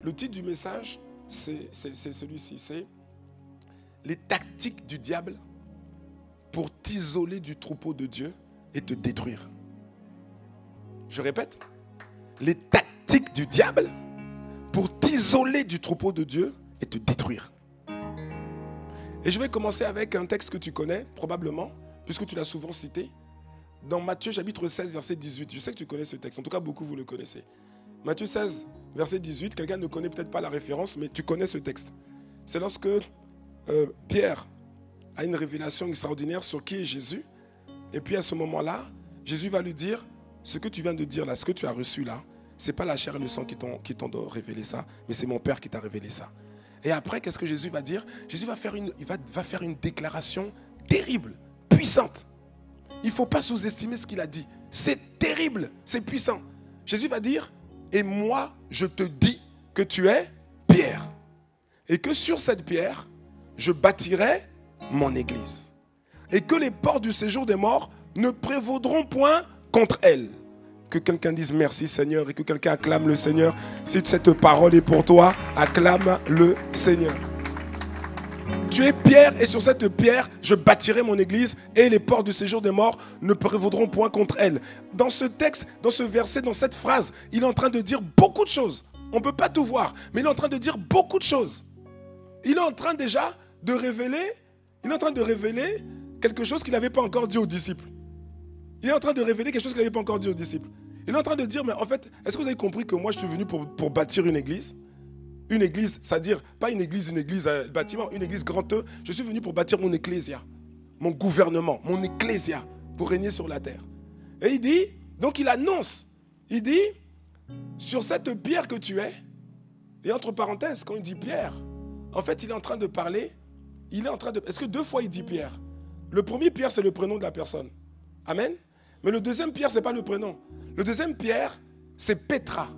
Le titre du message, c'est celui-ci, c'est les tactiques du diable pour t'isoler du troupeau de Dieu et te détruire. Je répète, les tactiques du diable pour t'isoler du troupeau de Dieu et te détruire. Et je vais commencer avec un texte que tu connais probablement, puisque tu l'as souvent cité, dans Matthieu chapitre 16, verset 18. Je sais que tu connais ce texte, en tout cas beaucoup vous le connaissez. Matthieu 16, verset 18, quelqu'un ne connaît peut-être pas la référence, mais tu connais ce texte. C'est lorsque Pierre a une révélation extraordinaire sur qui est Jésus. Et puis à ce moment-là, Jésus va lui dire, ce que tu viens de dire là, ce que tu as reçu là, ce n'est pas la chair et le sang qui t'ont révélé ça, mais c'est mon Père qui t'a révélé ça. Et après, qu'est-ce que Jésus va dire? Jésus va faire une déclaration terrible, puissante. Il ne faut pas sous-estimer ce qu'il a dit. C'est terrible, c'est puissant. Jésus va dire, et moi, je te dis que tu es Pierre. Et que sur cette pierre, je bâtirai mon église. Et que les portes du séjour des morts ne prévaudront point contre elle. Que quelqu'un dise merci Seigneur et que quelqu'un acclame le Seigneur. Si cette parole est pour toi, acclame le Seigneur. Tu es Pierre et sur cette pierre, je bâtirai mon église et les portes du séjour des morts ne prévaudront point contre elle. Dans ce texte, dans ce verset, dans cette phrase, il est en train de dire beaucoup de choses. On ne peut pas tout voir, mais il est en train de dire beaucoup de choses. Il est en train déjà de révéler, quelque chose qu'il n'avait pas encore dit aux disciples. Il est en train de révéler quelque chose qu'il n'avait pas encore dit aux disciples. Il est en train de dire, mais en fait, est-ce que vous avez compris que moi je suis venu pour bâtir une église? Une église, c'est-à-dire, pas une église bâtiment, une église grand E. Je suis venu pour bâtir mon ecclésia, mon gouvernement, mon ecclésia, pour régner sur la terre. Et il dit, donc il annonce, il dit, sur cette pierre que tu es, et entre parenthèses, quand il dit pierre, en fait, il est en train de parler, est-ce que deux fois il dit Pierre? Le premier Pierre, c'est le prénom de la personne. Amen. Mais le deuxième Pierre, ce n'est pas le prénom. Le deuxième Pierre, c'est Petra.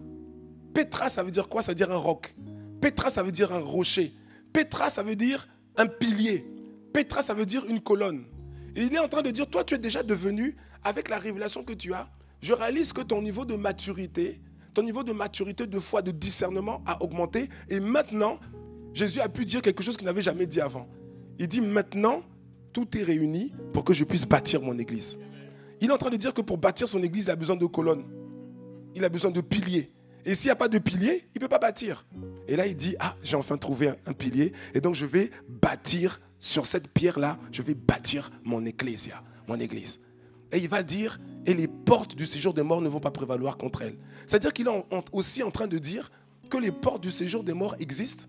Petra, ça veut dire quoi? Ça veut dire un roc. Petra, ça veut dire un rocher. Petra, ça veut dire un pilier. Petra, ça veut dire une colonne. Et il est en train de dire, toi, tu es déjà devenu, avec la révélation que tu as, je réalise que ton niveau de maturité, de foi, de discernement a augmenté. Et maintenant, Jésus a pu dire quelque chose qu'il n'avait jamais dit avant. Il dit, maintenant, tout est réuni pour que je puisse bâtir mon église. Il est en train de dire que pour bâtir son église, il a besoin de colonnes. Il a besoin de piliers. Et s'il n'y a pas de pilier, il ne peut pas bâtir. Et là, il dit, j'ai enfin trouvé un pilier. Et donc, je vais bâtir sur cette pierre-là, je vais bâtir mon ecclésia, mon église. Et il va dire, et les portes du séjour des morts ne vont pas prévaloir contre elle. C'est-à-dire qu'il est aussi en train de dire que les portes du séjour des morts existent.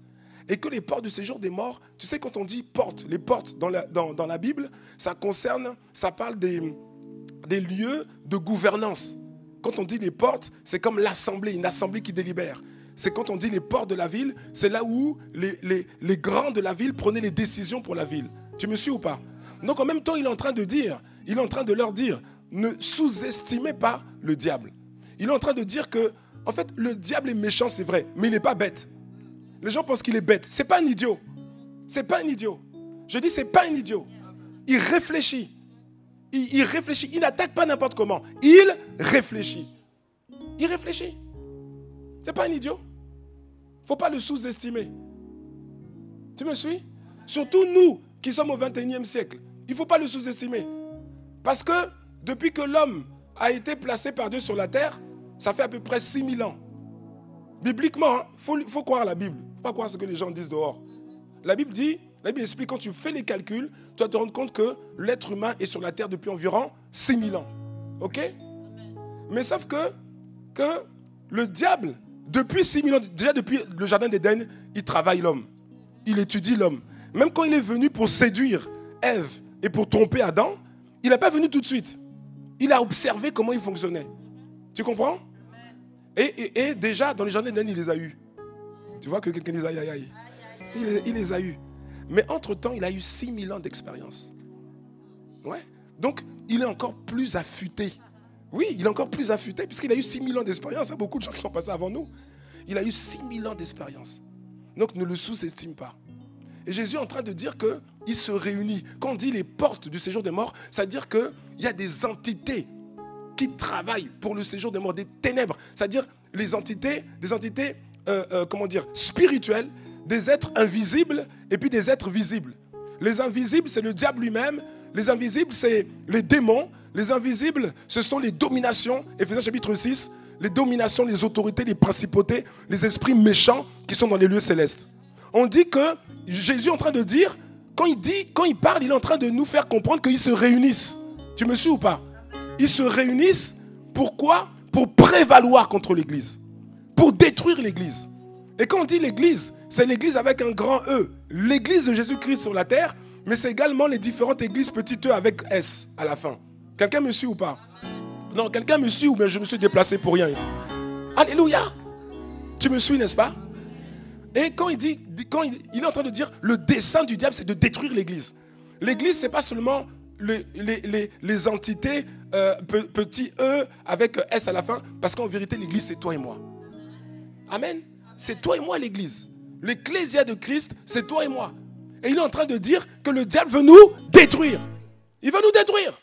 Et que les portes du séjour des morts, tu sais, quand on dit portes, les portes dans la Bible, ça parle des lieux de gouvernance. Quand on dit les portes, c'est comme l'assemblée, une assemblée qui délibère. C'est quand on dit les portes de la ville, c'est là où les grands de la ville prenaient les décisions pour la ville. Tu me suis ou pas? Donc en même temps, il est en train de leur dire, ne sous-estimez pas le diable. Il est en train de dire que, en fait, le diable est méchant, c'est vrai, mais il n'est pas bête. Les gens pensent qu'il est bête. C'est pas un idiot. C'est pas un idiot. Je dis, c'est pas un idiot. Il réfléchit. Il réfléchit. Il n'attaque pas n'importe comment. Il réfléchit. Il réfléchit. C'est pas un idiot. Faut pas le sous-estimer. Tu me suis? Surtout nous qui sommes au 21e siècle. Il faut pas le sous-estimer. Parce que depuis que l'homme a été placé par Dieu sur la terre, ça fait à peu près 6000 ans. Bibliquement, il faut croire la Bible. Il ne faut pas croire ce que les gens disent dehors. La Bible explique, quand tu fais les calculs, tu vas te rendre compte que l'être humain est sur la terre depuis environ 6000 ans. Ok? Mais sauf que le diable, depuis 6000 ans, déjà depuis le jardin d'Éden, il travaille l'homme. Il étudie l'homme. Même quand il est venu pour séduire Ève et pour tromper Adam, il n'est pas venu tout de suite. Il a observé comment il fonctionnait. Tu comprends? Et déjà, dans les jardins d'Éden, il les a eus. Tu vois que quelqu'un dit aïe, aïe, aïe. Il les a eus. Mais entre-temps, il a eu 6000 ans d'expérience. Ouais. Donc, il est encore plus affûté. Oui, il est encore plus affûté, puisqu'il a eu 6000 ans d'expérience. Il y a beaucoup de gens qui sont passés avant nous. Il a eu 6000 ans d'expérience. Donc, ne le sous-estime pas. Et Jésus est en train de dire qu'il se réunit. Quand on dit les portes du séjour des morts, ça veut dire qu'il y a des entités qui travaillent pour le séjour des morts, des ténèbres. C'est-à-dire les entités spirituels, des êtres invisibles et puis des êtres visibles. Les invisibles, c'est le diable lui-même. Les invisibles, c'est les démons. Les invisibles, ce sont les dominations. Éphésiens chapitre 6, les dominations, les autorités, les principautés, les esprits méchants qui sont dans les lieux célestes. On dit que Jésus est en train de dire, quand il parle, il est en train de nous faire comprendre qu'ils se réunissent. Tu me suis ou pas? Ils se réunissent, pourquoi? Pour prévaloir contre l'Église, pour détruire l'Église. Et quand on dit l'Église, c'est l'Église avec un grand E. L'Église de Jésus-Christ sur la terre, mais c'est également les différentes églises petit E avec S à la fin. Quelqu'un me suit ou pas? Non, quelqu'un me suit ou bien je me suis déplacé pour rien ici? Alléluia! Tu me suis, n'est-ce pas? Et quand il est en train de dire le dessein du diable, c'est de détruire l'Église. L'Église, ce n'est pas seulement les entités petit E avec S à la fin, parce qu'en vérité, l'Église, c'est toi et moi. Amen. C'est toi et moi l'Église. L'Ecclésia de Christ, c'est toi et moi. Et il est en train de dire que le diable veut nous détruire. Il veut nous détruire.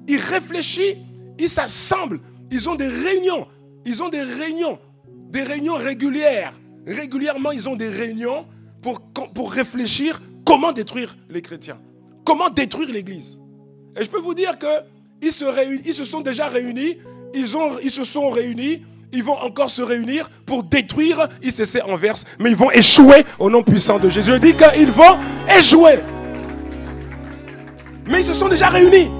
Il réfléchit, il s'assemble. Ils ont des réunions. Ils ont des réunions régulières. Régulièrement, ils ont des réunions pour réfléchir comment détruire les chrétiens. Comment détruire l'Église. Et je peux vous dire qu'ils se sont déjà réunis. Ils se sont réunis. Ils vont encore se réunir pour détruire ICC Anvers. Mais ils vont échouer au nom puissant de Jésus. Je dis qu'ils vont échouer. Mais ils se sont déjà réunis.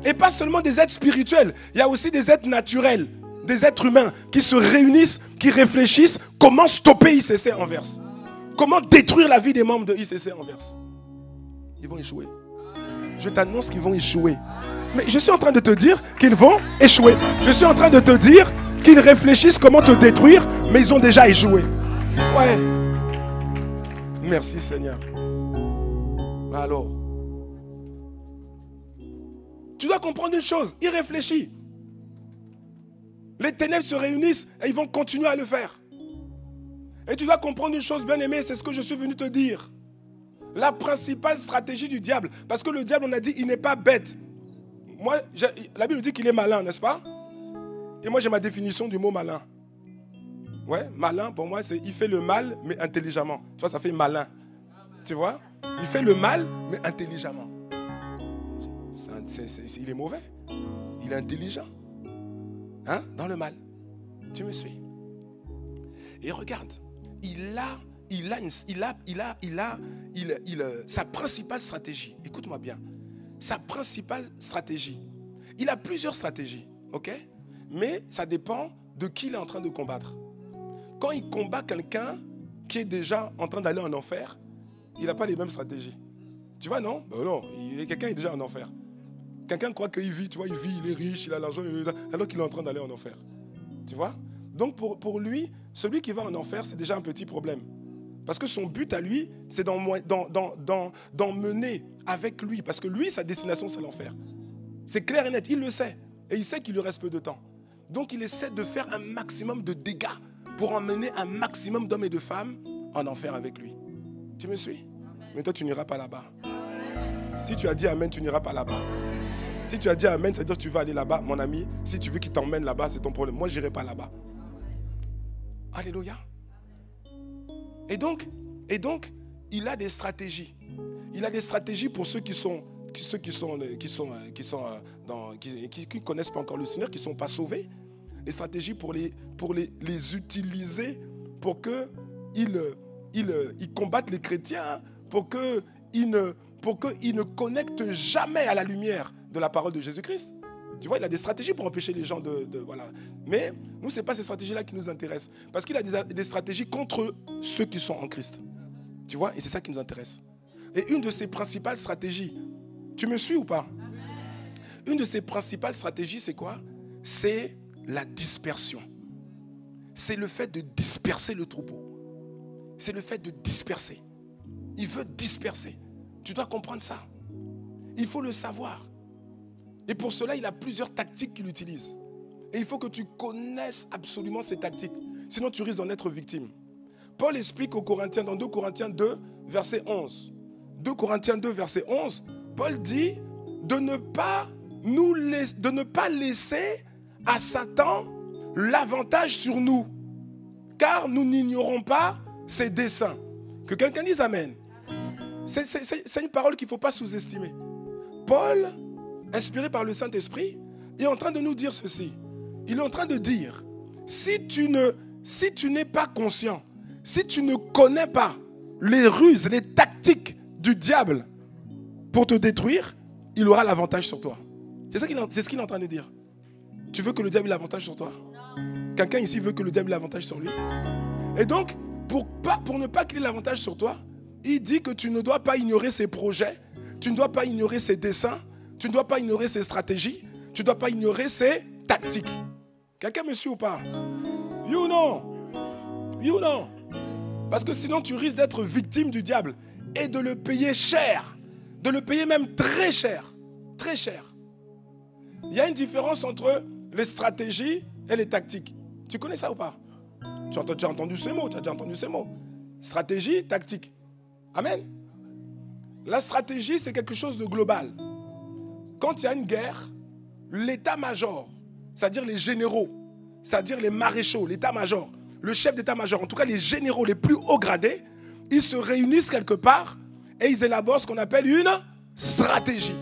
Et pas seulement des êtres spirituels. Il y a aussi des êtres naturels. Des êtres humains qui se réunissent, qui réfléchissent comment stopper ICC Anvers. Comment détruire la vie des membres de ICC Anvers. Ils vont échouer. Je t'annonce qu'ils vont échouer. Mais je suis en train de te dire qu'ils vont échouer. Je suis en train de te dire qu'ils réfléchissent comment te détruire, mais ils ont déjà échoué. Ouais. Merci Seigneur. Alors, tu dois comprendre une chose. Ils réfléchissent. Les ténèbres se réunissent et ils vont continuer à le faire. Et tu dois comprendre une chose, bien-aimé, c'est ce que je suis venu te dire. La principale stratégie du diable, parce que le diable, on a dit, il n'est pas bête. Moi, la Bible dit qu'il est malin, n'est-ce pas? Et moi, j'ai ma définition du mot malin. Ouais, malin, pour moi, c'est il fait le mal, mais intelligemment. Tu vois, ça fait malin. Tu vois? Il fait le mal, mais intelligemment. Il est mauvais. Il est intelligent. Hein? Dans le mal. Tu me suis? Et regarde, sa principale stratégie. Écoute-moi bien. Sa principale stratégie. Il a plusieurs stratégies, ok? Mais ça dépend de qui il est en train de combattre. Quand il combat quelqu'un qui est déjà en train d'aller en enfer, il n'a pas les mêmes stratégies. Tu vois, non? Ben non, quelqu'un est déjà en enfer. Quelqu'un croit qu'il vit, tu vois, il est riche, il a l'argent, alors qu'il est en train d'aller en enfer. Tu vois? Donc pour lui, celui qui va en enfer, c'est déjà un petit problème. Parce que son but à lui, c'est d'en mener avec lui. Parce que lui, sa destination, c'est l'enfer. C'est clair et net, il le sait. Et il sait qu'il lui reste peu de temps. Donc il essaie de faire un maximum de dégâts pour emmener un maximum d'hommes et de femmes en enfer avec lui. Tu me suis? Mais toi, tu n'iras pas là-bas. Si tu as dit Amen, tu n'iras pas là-bas. Si tu as dit Amen, c'est-à-dire que tu vas aller là-bas, mon ami. Si tu veux qu'il t'emmène là-bas, c'est ton problème. Moi, je n'irai pas là-bas. Alléluia. Et donc, il a des stratégies. Il a des stratégies pour ceux qui connaissent pas encore le Seigneur, qui ne sont pas sauvés. Les stratégies pour les utiliser pour qu'ils combattent les chrétiens, pour qu'ils ne connectent jamais à la lumière de la parole de Jésus-Christ. Tu vois, il a des stratégies pour empêcher les gens voilà. Mais nous, ce n'est pas ces stratégies-là qui nous intéressent. Parce qu'il a des stratégies contre ceux qui sont en Christ. Tu vois, et c'est ça qui nous intéresse. Et une de ses principales stratégies, tu me suis ou pas? Une de ses principales stratégies, c'est quoi? C'est la dispersion. C'est le fait de disperser le troupeau. C'est le fait de disperser. Il veut disperser. Tu dois comprendre ça. Il faut le savoir. Et pour cela, il a plusieurs tactiques qu'il utilise. Et il faut que tu connaisses absolument ces tactiques. Sinon, tu risques d'en être victime. Paul explique aux Corinthiens, dans 2 Corinthiens 2, verset 11. 2 Corinthiens 2, verset 11, Paul dit de ne pas laisser à Satan l'avantage sur nous. car nous n'ignorons pas ses desseins. Que quelqu'un dise Amen. C'est une parole qu'il ne faut pas sous-estimer. Paul, inspiré par le Saint-Esprit, est en train de nous dire ceci. Il est en train de dire, si tu n'es pas conscient, si tu ne connais pas les ruses, les tactiques du diable pour te détruire, il aura l'avantage sur toi. C'est ce qu'il est en train de dire. Tu veux que le diable ait l'avantage sur toi? Quelqu'un ici veut que le diable ait l'avantage sur lui? Et donc, pour ne pas qu'il ait l'avantage sur toi, il dit que tu ne dois pas ignorer ses projets, tu ne dois pas ignorer ses desseins, tu ne dois pas ignorer ses stratégies, tu ne dois pas ignorer ses tactiques. Quelqu'un me suit ou pas? You know. You know. Parce que sinon tu risques d'être victime du diable et de le payer cher, de le payer même très cher, très cher. Il y a une différence entre les stratégies et les tactiques. Tu connais ça ou pas? Tu as déjà entendu ces mots, tu as déjà entendu ces mots. Stratégie, tactique. Amen. La stratégie, c'est quelque chose de global. Quand il y a une guerre, l'état-major, c'est-à-dire les généraux, c'est-à-dire les maréchaux, l'état-major, le chef d'état-major, en tout cas les généraux les plus hauts gradés, ils se réunissent quelque part et ils élaborent ce qu'on appelle une stratégie.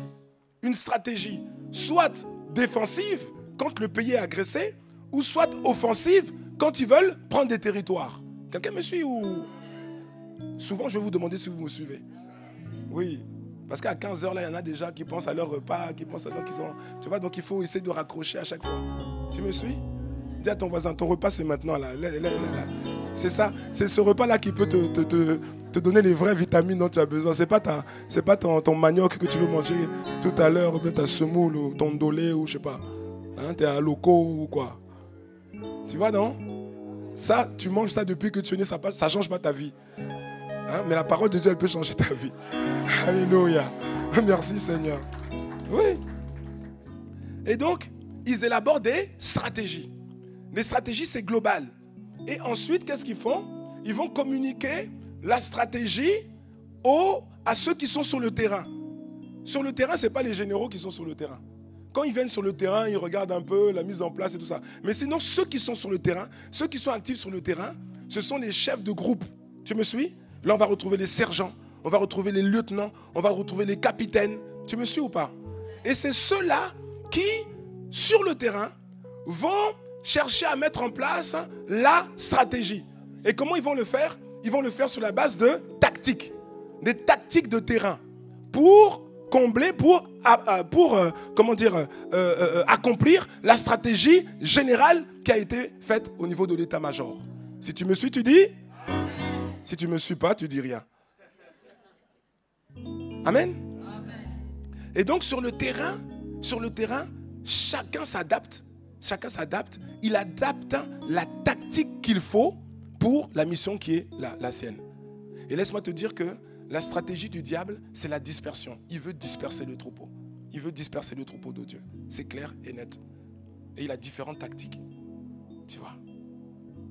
Une stratégie, soit défensive, quand le pays est agressé, ou soit offensive, quand ils veulent prendre des territoires. Quelqu'un me suit ou... Souvent, je vais vous demander si vous me suivez. Oui, parce qu'à 15h, là, il y en a déjà qui pensent à leur repas, qui pensent à... Donc, tu vois, donc il faut essayer de raccrocher à chaque fois. Tu me suis? Dis à ton voisin, ton repas, c'est maintenant, là. C'est ça, c'est ce repas-là qui peut te donner les vraies vitamines dont tu as besoin. C'est pas ton manioc que tu veux manger tout à l'heure, ou bien ta semoule, ou ton dolé, ou je sais pas. Hein, t'es à loco ou quoi. Tu vois, non? Ça, tu manges ça depuis que tu es né, ça ne change pas ta vie. Hein? Mais la parole de Dieu, elle peut changer ta vie. Alléluia. Merci Seigneur. Oui. Et donc, ils élaborent des stratégies. Les stratégies, c'est global. Et ensuite, qu'est-ce qu'ils font? Ils vont communiquer la stratégie à ceux qui sont sur le terrain. Sur le terrain, ce n'est pas les généraux qui sont sur le terrain. Quand ils viennent sur le terrain, ils regardent un peu la mise en place et tout ça. Mais sinon, ceux qui sont sur le terrain, ceux qui sont actifs sur le terrain, ce sont les chefs de groupe. Tu me suis? Là, on va retrouver les sergents, on va retrouver les lieutenants, on va retrouver les capitaines. Tu me suis ou pas? Et c'est ceux-là qui, sur le terrain, vont chercher à mettre en place la stratégie. Et comment ils vont le faire? Ils vont le faire sur la base de tactiques. Des tactiques de terrain. Pour combler, accomplir la stratégie générale qui a été faite au niveau de l'état-major. Si tu me suis, tu dis? Si tu ne me suis pas, tu dis rien. Amen. Et donc sur le terrain, chacun s'adapte. Il adapte la tactique qu'il faut pour la mission qui est la sienne. Et laisse-moi te dire que la stratégie du diable, c'est la dispersion. Il veut disperser le troupeau. Il veut disperser le troupeau de Dieu. C'est clair et net. Et il a différentes tactiques. Tu vois.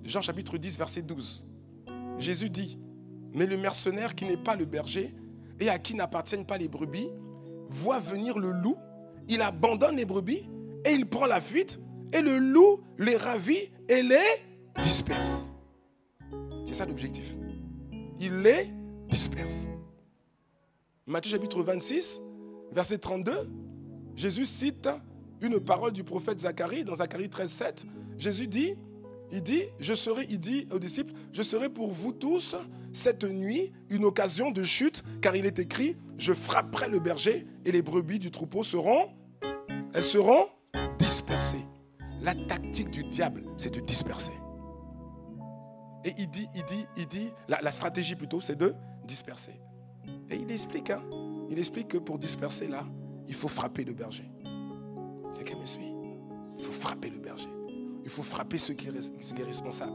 Jean chapitre 10, verset 12. Jésus dit, mais le mercenaire qui n'est pas le berger et à qui n'appartiennent pas les brebis, voit venir le loup, il abandonne les brebis et il prend la fuite et le loup les ravit et les disperse. C'est ça l'objectif. Il les disperse. Matthieu chapitre 26, verset 32, Jésus cite une parole du prophète Zacharie, dans Zacharie 13, 7. Jésus dit, il dit aux disciples, je serai pour vous tous cette nuit une occasion de chute, car il est écrit, je frapperai le berger et les brebis du troupeau seront dispersées. La tactique du diable, c'est de disperser. Et il dit, la stratégie plutôt, c'est de disperser. Et il explique que pour disperser là, il faut frapper le berger. Quelqu'un me suit? Il faut frapper le berger. Il faut frapper ceux qui sont responsables.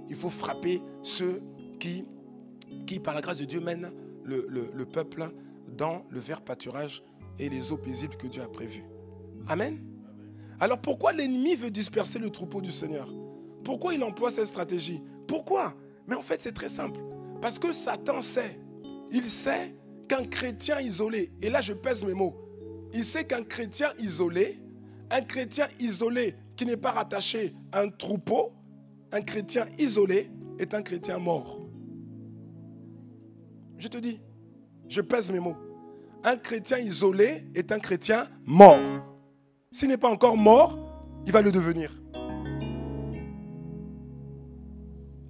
Il faut frapper ceux qui, par la grâce de Dieu, mènent le peuple dans le vert pâturage et les eaux paisibles que Dieu a prévues. Amen. Alors pourquoi l'ennemi veut disperser le troupeau du Seigneur? Pourquoi il emploie cette stratégie? Pourquoi? Mais en fait, c'est très simple. Parce que Satan sait. Il sait qu'un chrétien isolé, et là je pèse mes mots, il sait qu'un chrétien isolé qui n'est pas rattaché à un troupeau, un chrétien isolé est un chrétien mort. Je te dis, je pèse mes mots. Un chrétien isolé est un chrétien mort. S'il n'est pas encore mort, il va le devenir.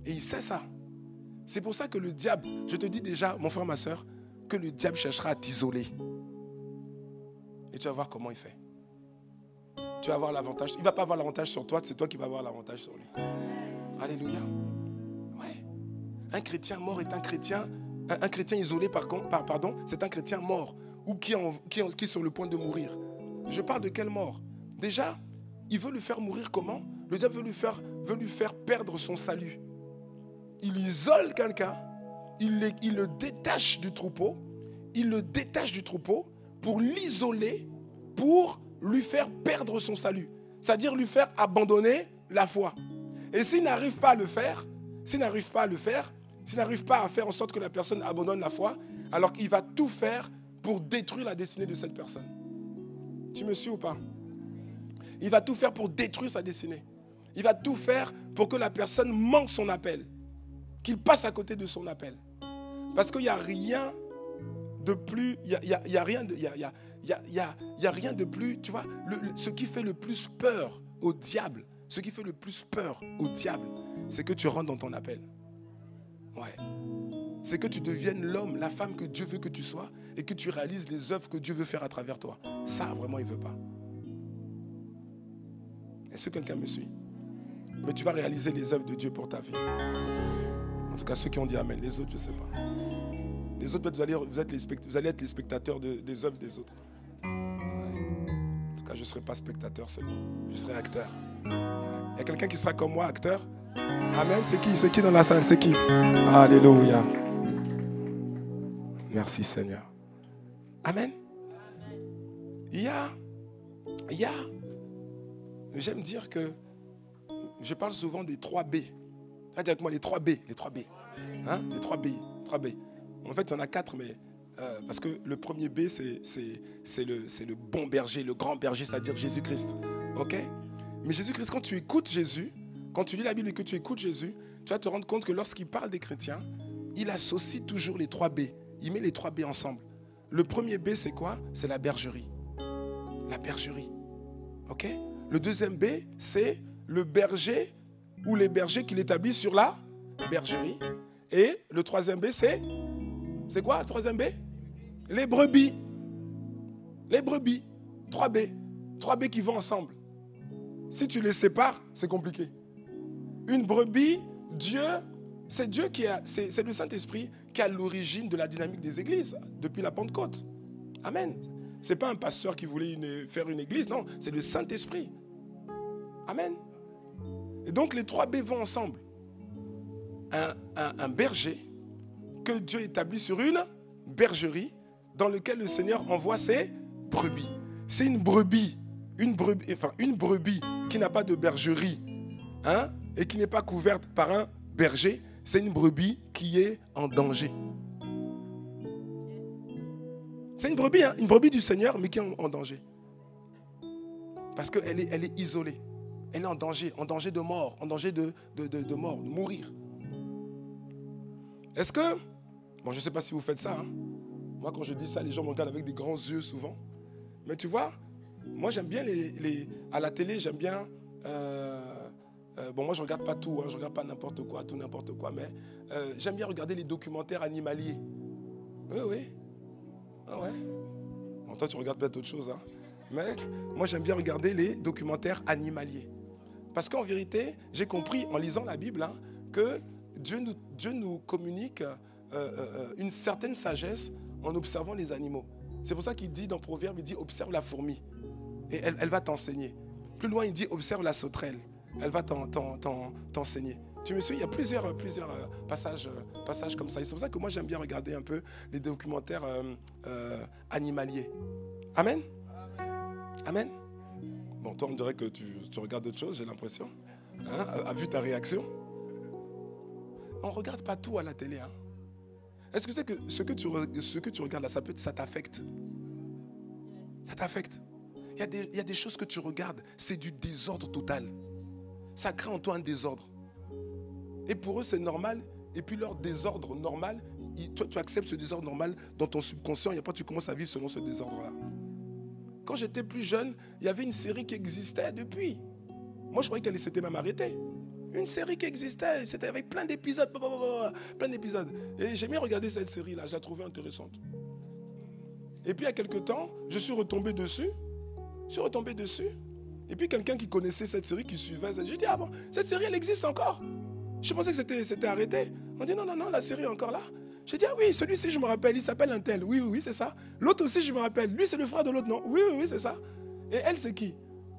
Et il sait ça. C'est pour ça que le diable, je te dis déjà, mon frère, ma soeur, que le diable cherchera à t'isoler. Et tu vas voir comment il fait. Tu vas avoir l'avantage. Il ne va pas avoir l'avantage sur toi, c'est toi qui vas avoir l'avantage sur lui. Alléluia. Ouais. Un chrétien mort est un chrétien isolé, pardon, c'est un chrétien mort ou qui est sur le point de mourir. Je parle de quelle mort? Déjà, il veut le faire mourir comment? Le diable veut lui faire perdre son salut. Il isole quelqu'un, il le détache du troupeau, pour l'isoler, pour lui faire perdre son salut. C'est-à-dire lui faire abandonner la foi. Et s'il n'arrive pas à le faire, s'il n'arrive pas à faire en sorte que la personne abandonne la foi, alors qu'il va tout faire pour détruire la destinée de cette personne. Tu me suis ou pas? Il va tout faire pour détruire sa destinée. Il va tout faire pour que la personne manque son appel, qu'il passe à côté de son appel. Parce qu'il n'y a rien de plus, il y a rien de plus, tu vois, ce qui fait le plus peur au diable, c'est que tu rentres dans ton appel. Ouais. C'est que tu deviennes l'homme, la femme que Dieu veut que tu sois et que tu réalises les œuvres que Dieu veut faire à travers toi. Ça, vraiment, il ne veut pas. Est-ce que quelqu'un me suit? Mais tu vas réaliser les œuvres de Dieu pour ta vie. En tout cas, ceux qui ont dit Amen. Les autres, je ne sais pas. Les autres, vous allez être les spectateurs des œuvres des autres. Ouais. En tout cas, je ne serai pas spectateur seulement. Je serai acteur. Il y a quelqu'un qui sera comme moi, acteur? Amen. C'est qui? C'est qui dans la salle? C'est qui? Alléluia. Merci Seigneur. Amen. J'aime dire que je parle souvent des 3 B. Tu vas dire avec moi les 3 B. Les 3 B. Hein? Les 3 B. 3 B. En fait, il y en a 4, mais parce que le premier B, c'est le bon berger, le grand berger, c'est-à-dire Jésus-Christ. Ok? Mais Jésus-Christ, quand tu écoutes Jésus, quand tu lis la Bible et que tu écoutes Jésus, tu vas te rendre compte que lorsqu'il parle des chrétiens, il associe toujours les 3 B. Il met les 3 B ensemble. Le premier B, c'est quoi? C'est la bergerie. La bergerie. Ok? Le deuxième B, c'est le berger ou les bergers qu'il établit sur la bergerie. Et le troisième B, c'est quoi le troisième B? Les brebis. Les brebis. 3 B. 3 B qui vont ensemble. Si tu les sépares, c'est compliqué. Une brebis, c'est le Saint-Esprit qui est à l'origine de la dynamique des églises depuis la Pentecôte. Amen. Ce n'est pas un pasteur qui voulait faire une église, non, c'est le Saint-Esprit. Amen. Et donc les 3 B vont ensemble. Un berger que Dieu établit sur une bergerie dans laquelle le Seigneur envoie ses brebis. C'est une brebis qui n'a pas de bergerie, hein, et qui n'est pas couverte par un berger, c'est une brebis qui est en danger. C'est une brebis du Seigneur, mais qui est en danger. Parce qu'elle est isolée. Elle est en danger de mort, en danger de mort, de mourir. Est-ce que... Bon, je ne sais pas si vous faites ça. Hein. Moi, quand je dis ça, les gens me regardent avec des grands yeux souvent. Mais tu vois, moi, j'aime bien à la télé, j'aime bien... bon, moi, je ne regarde pas tout. Hein, je ne regarde pas n'importe quoi. Mais j'aime bien regarder les documentaires animaliers. Oui. Ah ouais. Bon, toi, tu regardes peut-être autre chose. Hein. Mais moi, j'aime bien regarder les documentaires animaliers. Parce qu'en vérité, j'ai compris en lisant la Bible hein, que Dieu nous communique une certaine sagesse en observant les animaux. C'est pour ça qu'il dit dans Proverbe, il dit observe la fourmi et elle va t'enseigner. Plus loin, il dit observe la sauterelle, elle va t'enseigner. Tu me suis, il y a plusieurs passages comme ça. Et c'est pour ça que moi j'aime bien regarder un peu les documentaires animaliers. Amen. Amen. Bon, toi on dirait que tu regardes d'autres choses, j'ai l'impression. Hein, vu ta réaction. On ne regarde pas tout à la télé. Hein. Est-ce que c'est que ce que tu regardes là, ça t'affecte? Ça t'affecte. Il y a des choses que tu regardes, c'est du désordre total. Ça crée en toi un désordre. Et pour eux, c'est normal. Et puis leur désordre normal, toi, tu acceptes ce désordre normal dans ton subconscient. Et après, tu commences à vivre selon ce désordre-là. Quand j'étais plus jeune, il y avait une série qui existait depuis. Moi, je croyais qu'elle s'était même arrêtée. Une série qui existait, c'était avec plein d'épisodes. Plein d'épisodes. Et j'ai bien regardé cette série-là, je la trouvais intéressante. Et puis, il y a quelques temps, je suis retombé dessus. Et puis, quelqu'un qui connaissait cette série, qui suivait, j'ai dit, ah bon, cette série, elle existe encore. Je pensais que c'était arrêté. On dit, non, la série est encore là. J'ai dit, ah oui, celui-ci, je me rappelle, il s'appelle un tel. Oui, c'est ça. L'autre aussi, je me rappelle. Lui, c'est le frère de l'autre, non? Oui, c'est ça. Et elle, c'est qui?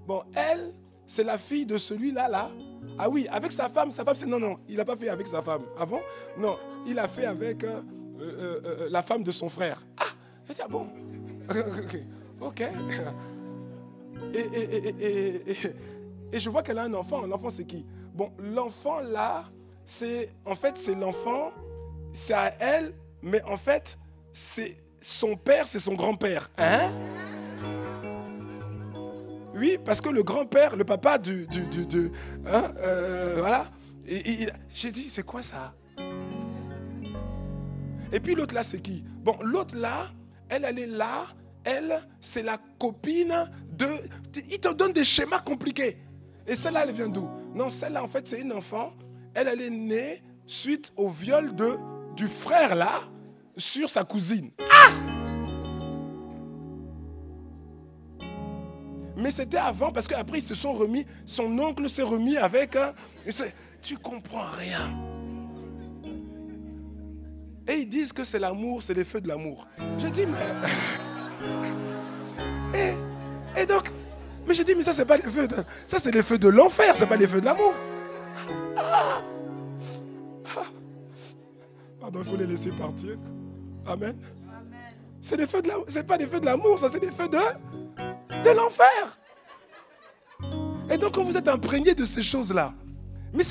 Bon, elle, c'est la fille de celui-là, là. Ah oui, avec sa femme, c'est... Non, il n'a pas fait avec sa femme. Ah bon? Non, il a fait avec la femme de son frère. Ah, j'ai dit, ah bon? Ok. Et je vois qu'elle a un enfant. L'enfant, c'est qui? Bon, l'enfant, là, c'est l'enfant, c'est à elle, mais en fait, c'est son père, c'est son grand-père. Hein? Oui, parce que le grand-père, le papa voilà. J'ai dit, c'est quoi ça? Et puis l'autre là, c'est qui? Bon, l'autre là, elle est là. Elle, c'est la copine de... Il te donne des schémas compliqués. Et celle-là, elle vient d'où? Non, celle-là, en fait, c'est une enfant. Elle est née suite au viol du frère là sur sa cousine. Ah! Mais c'était avant, parce qu'après, ils se sont remis, son oncle s'est remis avec un... Tu comprends rien. Et ils disent que c'est l'amour, c'est les feux de l'amour. Je dis, mais... Et donc, mais je dis, mais ça, c'est pas les feux de... Ça, c'est les feux de l'enfer, c'est pas les feux de l'amour. Pardon, il faut les laisser partir. Amen. C'est les feux de l'amour, c'est pas les feux de l'amour, ça, c'est les feux de l'enfer. Et donc, quand vous êtes imprégné de ces choses-là, mais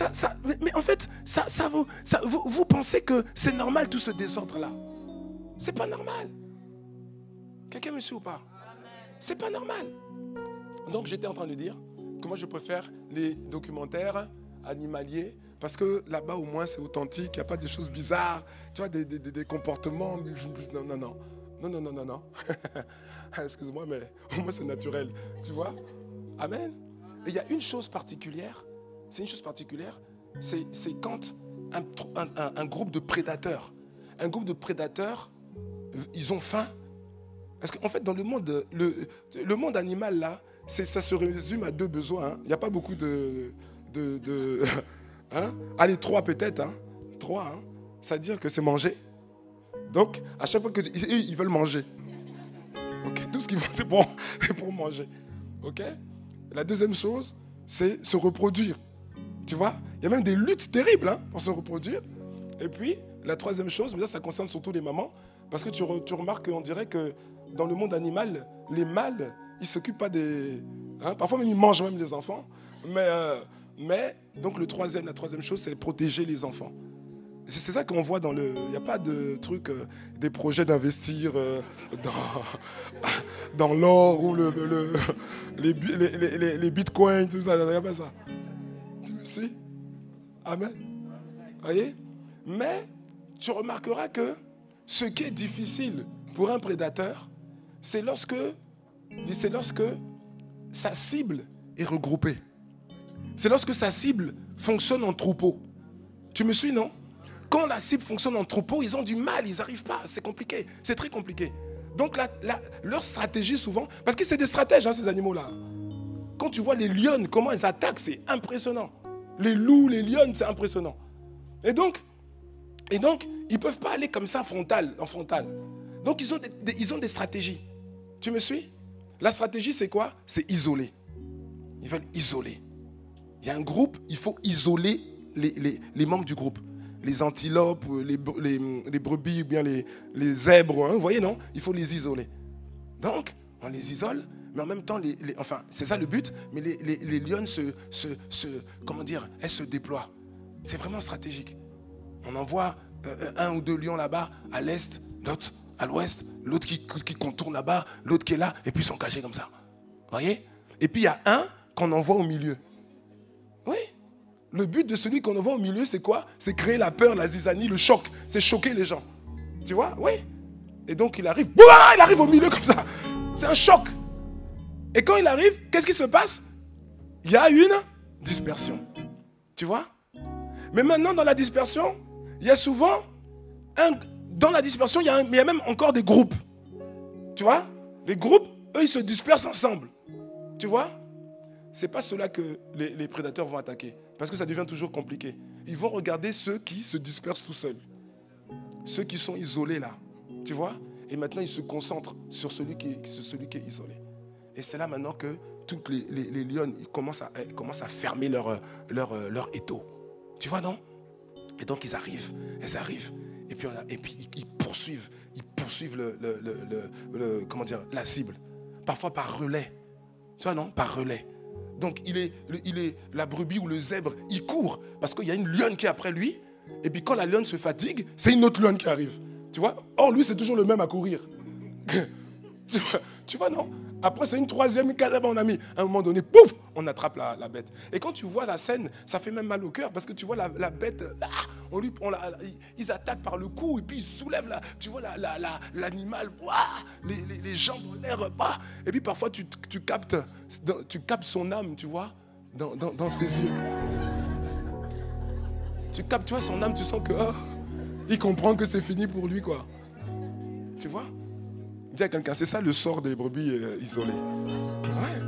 en fait, vous pensez que c'est normal tout ce désordre-là. C'est pas normal. Quelqu'un me suit ou pas? C'est pas normal. Donc, j'étais en train de dire que moi, je préfère les documentaires animaliers parce que là-bas, au moins, c'est authentique. Il n'y a pas de choses bizarres. Tu vois, des comportements. Non. Excuse-moi, mais au moins, c'est naturel. Tu vois? Amen. Et il y a une chose particulière. C'est une chose particulière. C'est quand un groupe de prédateurs, ils ont faim. Parce qu'en fait, dans le monde animal, là, ça se résume à 2 besoins. Hein. Il n'y a pas beaucoup hein? Allez, 3 peut-être. Hein. 3. Hein. Ça veut dire que c'est manger. Donc, à chaque fois qu'ils veulent manger. Okay? Tout ce qu'ils veulent, c'est pour manger. Ok? La deuxième chose, c'est se reproduire. Tu vois? Il y a même des luttes terribles hein, pour se reproduire. Et puis, la troisième chose, mais ça concerne surtout les mamans, parce que tu remarques qu'on dirait que dans le monde animal, les mâles, ils ne s'occupent pas des... Hein, parfois même, ils mangent même les enfants. Mais donc, la troisième chose, c'est protéger les enfants. C'est ça qu'on voit dans le... Il n'y a pas de truc, des projets d'investir dans l'or ou les bitcoins, tout ça. Il n'y a pas ça. Tu me suis? Amen. Vous voyez? Mais tu remarqueras que ce qui est difficile pour un prédateur, c'est lorsque sa cible est regroupée. C'est lorsque sa cible fonctionne en troupeau. Tu me suis, non? Quand la cible fonctionne en troupeau, ils ont du mal, ils n'arrivent pas. C'est compliqué, c'est très compliqué. Donc leur stratégie souvent, parce que c'est des stratèges, hein, ces animaux-là. Quand tu vois les lionnes, comment elles attaquent, c'est impressionnant. Les loups, les lionnes, c'est impressionnant. Et donc, ils ne peuvent pas aller comme ça en frontal. Donc, ils ont des stratégies. Tu me suis? La stratégie, c'est quoi? C'est isoler. Ils veulent isoler. Il y a un groupe, il faut isoler les membres du groupe. Les antilopes, les brebis ou bien les zèbres. Hein, vous voyez, non? Il faut les isoler. Donc, on les isole, mais en même temps, enfin, c'est ça le but, mais les lionnes comment dire, elles se déploient. C'est vraiment stratégique. On envoie 1 ou 2 lions là-bas, à l'est, l'autre à l'ouest, l'autre qui contourne là-bas, l'autre qui est là, et puis ils sont cachés comme ça. Vous voyez? Et puis il y a un qu'on envoie au milieu. Oui. Le but de celui qu'on envoie au milieu, c'est quoi? C'est créer la peur, la zizanie, le choc. C'est choquer les gens. Tu vois? Oui. Et donc il arrive. Bouah, il arrive au milieu comme ça. C'est un choc. Et quand il arrive, qu'est-ce qui se passe? Il y a une dispersion. Tu vois? Mais maintenant, dans la dispersion, il y a souvent... Dans la dispersion, il y a même encore des groupes. Tu vois? Les groupes, eux, ils se dispersent ensemble. Tu vois? Ce n'est pas cela que les prédateurs vont attaquer. Parce que ça devient toujours compliqué. Ils vont regarder ceux qui se dispersent tout seuls. Ceux qui sont isolés là. Tu vois? Et maintenant, ils se concentrent sur celui qui est isolé. Et c'est là maintenant que toutes les lionnes commencent à fermer leur étau. Tu vois, non? Et donc, elles arrivent. Et puis ils poursuivent comment dire, la cible. Parfois par relais. Tu vois, non? Par relais. Donc, la brebis ou le zèbre, il court parce qu'il y a une lionne qui est après lui. Et puis, quand la lionne se fatigue, c'est une autre lionne qui arrive. Tu vois? Or, lui, c'est toujours le même à courir. Tu vois, non? Après, c'est une troisième case, mon ami. À un moment donné, pouf, on attrape la bête. Et quand tu vois la scène, ça fait même mal au cœur parce que tu vois la bête, ils attaquent par le cou et puis ils soulèvent, tu vois l'animal, les jambes en l'air. Et puis parfois, tu captes son âme, tu vois, dans ses yeux. Tu vois son âme, tu sens que il comprend que c'est fini pour lui, quoi. Tu vois? Dis à quelqu'un, c'est ça le sort des brebis isolées. Ouais,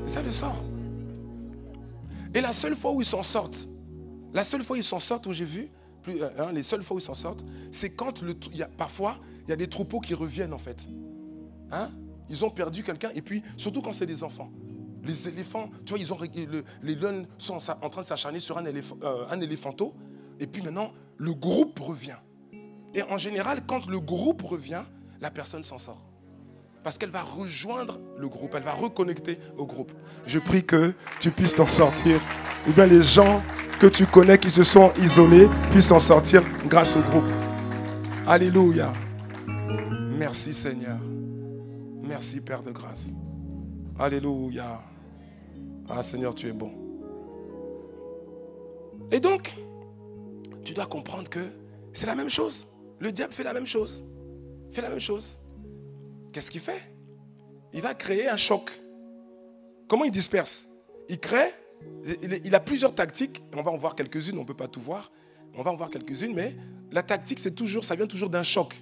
c'est ça le sort. Et la seule fois où ils s'en sortent, où j'ai vu, les seules fois où ils s'en sortent, c'est quand parfois, il y a des troupeaux qui reviennent en fait. Ils ont perdu quelqu'un, et puis, surtout quand c'est des enfants. Les éléphants, tu vois, les lionnes sont en train de s'acharner sur un éléphanteau, et puis maintenant, le groupe revient. Et en général, quand le groupe revient, la personne s'en sort. Parce qu'elle va rejoindre le groupe, elle va reconnecter au groupe. Je prie que tu puisses t'en sortir. Ou bien les gens que tu connais qui se sont isolés puissent s'en sortir grâce au groupe. Alléluia. Merci Seigneur. Merci Père de grâce. Alléluia. Ah Seigneur, tu es bon. Et donc, tu dois comprendre que c'est la même chose. Le diable fait la même chose. Qu'est-ce qu'il fait? Il va créer un choc. Comment il disperse? Il a plusieurs tactiques. On va en voir quelques-unes, on ne peut pas tout voir. On va en voir quelques-unes, mais la tactique, ça vient toujours d'un choc.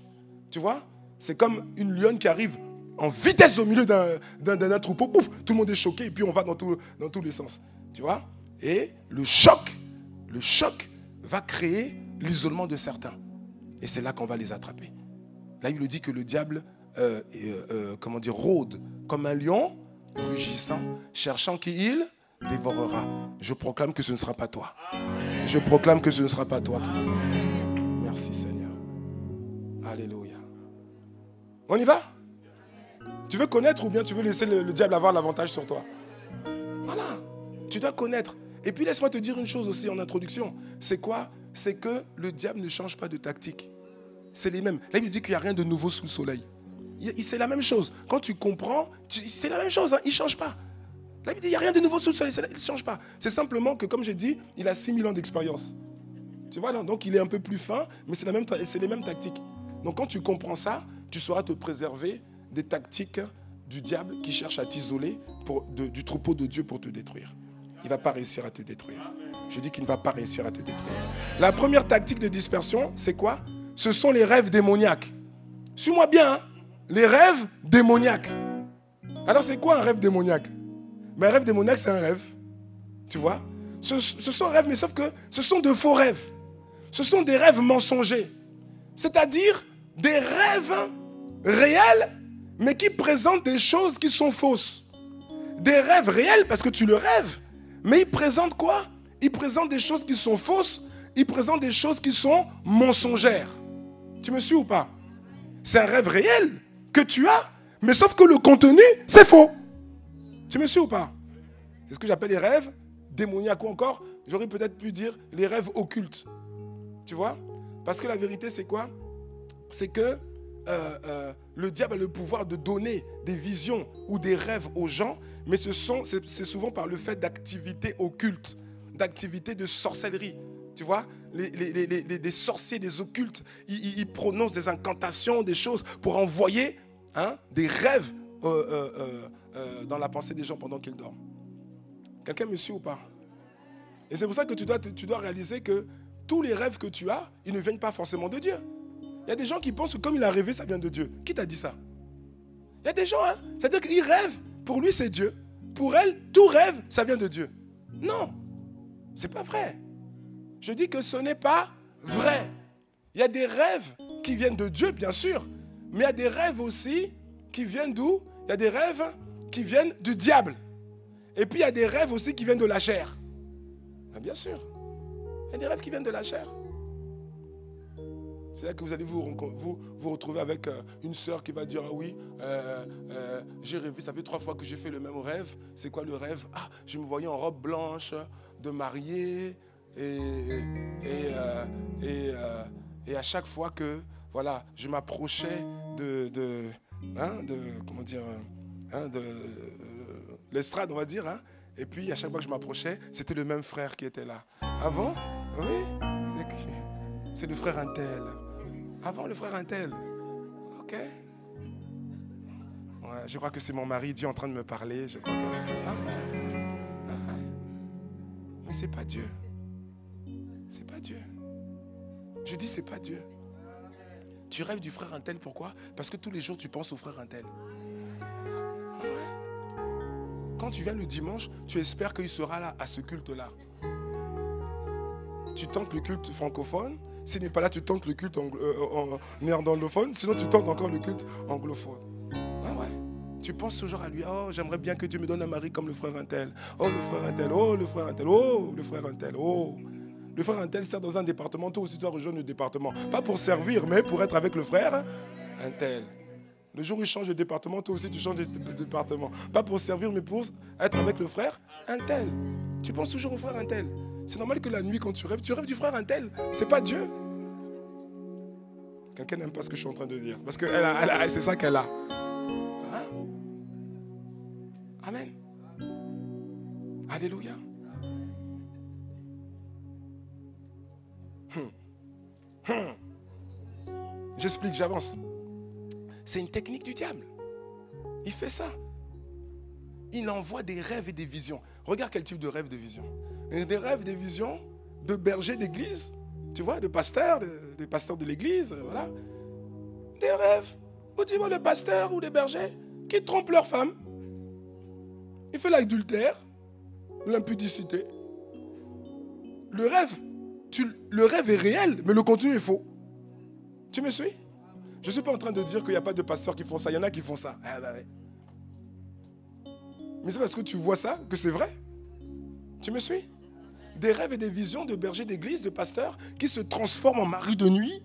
Tu vois? C'est comme une lionne qui arrive en vitesse au milieu d'un troupeau. Pouf, tout le monde est choqué et puis on va dans tous les sens. Tu vois? Et le choc va créer l'isolement de certains. Et c'est là qu'on va les attraper. Là, il dit que le diable rôde comme un lion, rugissant, cherchant qui il dévorera. Je proclame que ce ne sera pas toi. Je proclame que ce ne sera pas toi. Merci Seigneur. Alléluia. On y va? Tu veux connaître ou bien tu veux laisser le diable avoir l'avantage sur toi? Voilà. Tu dois connaître. Et puis laisse-moi te dire une chose aussi en introduction. C'est quoi? C'est que le diable ne change pas de tactique. C'est les mêmes. Là, il dit qu'il n'y a rien de nouveau sous le soleil. C'est la même chose. Quand tu comprends, c'est la même chose. Il ne change pas. Là, il dit qu'il n'y a rien de nouveau sous le soleil. Il ne change pas. C'est simplement que, comme j'ai dit, il a 6000 ans d'expérience. Tu vois, là, donc il est un peu plus fin, mais c'est les mêmes tactiques. Donc quand tu comprends ça, tu sauras te préserver des tactiques du diable qui cherche à t'isoler du troupeau de Dieu pour te détruire. Il ne va pas réussir à te détruire. Je dis qu'il ne va pas réussir à te détruire. La première tactique de dispersion, c'est quoi? Ce sont les rêves démoniaques. Suis-moi bien, hein? Les rêves démoniaques. Alors c'est quoi un rêve démoniaque? Mais un rêve démoniaque, c'est un rêve. Tu vois? Ce sont rêves, mais sauf que ce sont de faux rêves. Ce sont des rêves mensongers. C'est-à-dire des rêves réels, mais qui présentent des choses qui sont fausses. Des rêves réels, parce que tu le rêves. Mais ils présentent quoi? Ils présentent des choses qui sont fausses. Ils présentent des choses qui sont mensongères. Tu me suis ou pas? C'est un rêve réel que tu as, mais sauf que le contenu, c'est faux. Tu me suis ou pas? C'est ce que j'appelle les rêves démoniaques ou encore, j'aurais peut-être pu dire les rêves occultes. Tu vois? Parce que la vérité, c'est quoi? C'est que le diable a le pouvoir de donner des visions ou des rêves aux gens, mais c'est souvent par le fait d'activités occultes, d'activités de sorcellerie. Tu vois, des sorciers, des occultes, ils prononcent des incantations, des choses pour envoyer des rêves dans la pensée des gens pendant qu'ils dorment. Quelqu'un me suit ou pas? Et c'est pour ça que tu dois réaliser que tous les rêves que tu as, ils ne viennent pas forcément de Dieu. Il y a des gens qui pensent que comme il a rêvé, ça vient de Dieu. Qui t'a dit ça? Il y a des gens, c'est-à-dire qu'ils rêvent, pour lui c'est Dieu. Pour elle, tout rêve, ça vient de Dieu. Non, c'est pas vrai. Je dis que ce n'est pas vrai. Il y a des rêves qui viennent de Dieu, bien sûr, mais il y a des rêves aussi qui viennent d'où? Il y a des rêves qui viennent du diable. Et puis il y a des rêves aussi qui viennent de la chair. Bien sûr, il y a des rêves qui viennent de la chair. C'est là que vous allez vous retrouver avec une sœur qui va dire ah oui, j'ai rêvé, ça fait 3 fois que j'ai fait le même rêve. C'est quoi le rêve? Ah, je me voyais en robe blanche, de mariée, et à chaque fois que voilà, je m'approchais de l'estrade, on va dire, et puis à chaque fois que je m'approchais, c'était le même frère qui était là. Ah bon? Oui, c'est le frère Untel. Ah bon, le frère Untel? Ok. Ouais, je crois que c'est mon mari, Dieu, en train de me parler. Je crois que... Ah bon? Ah. Mais c'est pas Dieu. C'est pas Dieu. Je dis c'est pas Dieu. Tu rêves du frère Untel, pourquoi? Parce que tous les jours tu penses au frère Untel. Ouais. Quand tu viens le dimanche, tu espères qu'il sera là à ce culte-là. Tu tentes le culte francophone. S'il n'est pas là, tu tentes le culte néerlandophone. Sinon, tu tentes encore le culte anglophone. Ah ouais. Tu penses toujours à lui. Oh, j'aimerais bien que Dieu me donne un mari comme le frère Untel. Oh, le frère Untel. Oh, le frère Untel. Oh, le frère Untel. Oh. Le frère Untel sert dans un département. Toi aussi, tu dois rejoindre le département. Pas pour servir, mais pour être avec le frère Untel. Le jour où il change de département, toi aussi, tu changes de département. Pas pour servir, mais pour être avec le frère Untel. Tu penses toujours au frère Untel. C'est normal que la nuit, quand tu rêves du frère Untel. C'est pas Dieu. Quelqu'un n'aime pas ce que je suis en train de dire. Parce que c'est ça qu'elle a. Hein? Amen. Alléluia. J'explique, j'avance. C'est une technique du diable. Il fait ça. Il envoie des rêves et des visions. Regarde quel type de rêve, de vision. Des rêves, des visions de bergers d'église, tu vois, de pasteurs, des pasteurs de l'église, voilà. Des rêves où tu vois le pasteur ou les bergers qui trompent leur femme. Il fait l'adultère, l'impudicité. Le rêve est réel, mais le contenu est faux. Tu me suis? Je ne suis pas en train de dire qu'il n'y a pas de pasteurs qui font ça. Il y en a qui font ça. Mais c'est parce que tu vois ça que c'est vrai. Tu me suis? Des rêves et des visions de bergers d'église, de pasteurs qui se transforment en mari de nuit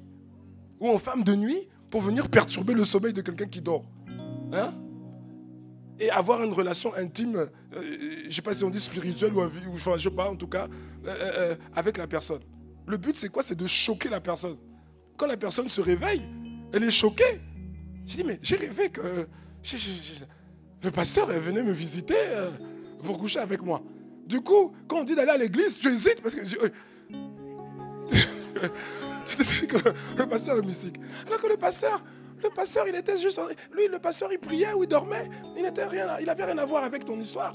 ou en femme de nuit pour venir perturber le sommeil de quelqu'un qui dort. Et avoir une relation intime, je ne sais pas si on dit spirituelle ou enfin, je ne sais pas en tout cas, avec la personne. Le but c'est quoi? C'est de choquer la personne. Quand la personne se réveille, elle est choquée. J'ai dit mais j'ai rêvé que le pasteur venait me visiter pour coucher avec moi. Du coup, quand on dit d'aller à l'église, tu hésites parce que tu te dis que le pasteur est mystique. Alors que le pasteur, il était juste... Lui, le pasteur, il priait ou il dormait. Il n'avait rien à voir avec ton histoire.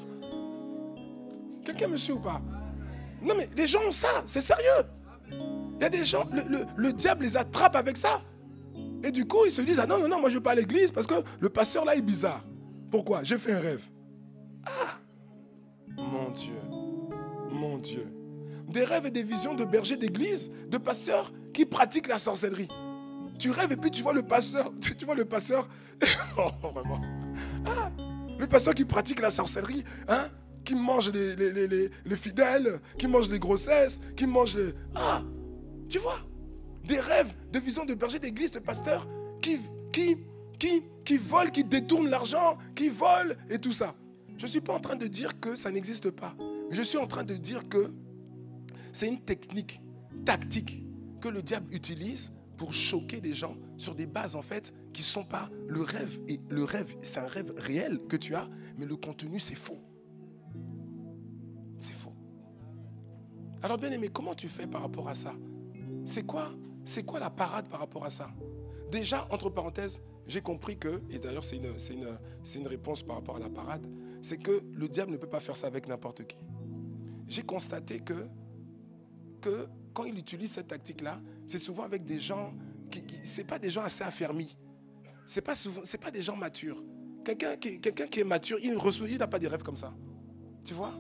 Quelqu'un me suit ou pas? Non, mais les gens ont ça, c'est sérieux. Il y a des gens, le diable les attrape avec ça. Et du coup, ils se disent, ah non, moi je ne veux pas à l'église parce que le pasteur là est bizarre. Pourquoi? J'ai fait un rêve. Ah, mon Dieu. Des rêves et des visions de bergers d'église, de pasteurs qui pratiquent la sorcellerie. Tu rêves et puis tu vois le pasteur, oh, vraiment. Ah, le pasteur qui pratique la sorcellerie, qui mange les fidèles, qui mange les grossesses, qui mange les... Ah, tu vois, des rêves, des visions de bergers d'église, de pasteurs qui volent, qui détournent l'argent, qui volent et tout ça. Je ne suis pas en train de dire que ça n'existe pas. Je suis en train de dire que c'est une technique, tactique, que le diable utilise pour choquer les gens sur des bases en fait qui ne sont pas le rêve. Et le rêve, c'est un rêve réel que tu as, mais le contenu c'est faux. C'est faux. Alors bien aimé, comment tu fais par rapport à ça? C'est quoi la parade par rapport à ça? Déjà, entre parenthèses, j'ai compris que, et d'ailleurs c'est une réponse par rapport à la parade, c'est que le diable ne peut pas faire ça avec n'importe qui. J'ai constaté que quand il utilise cette tactique-là, c'est souvent avec des gens c'est pas des gens assez affermis. C'est pas des gens matures. Quelqu'un qui est mature, il n'a pas des rêves comme ça. Tu vois?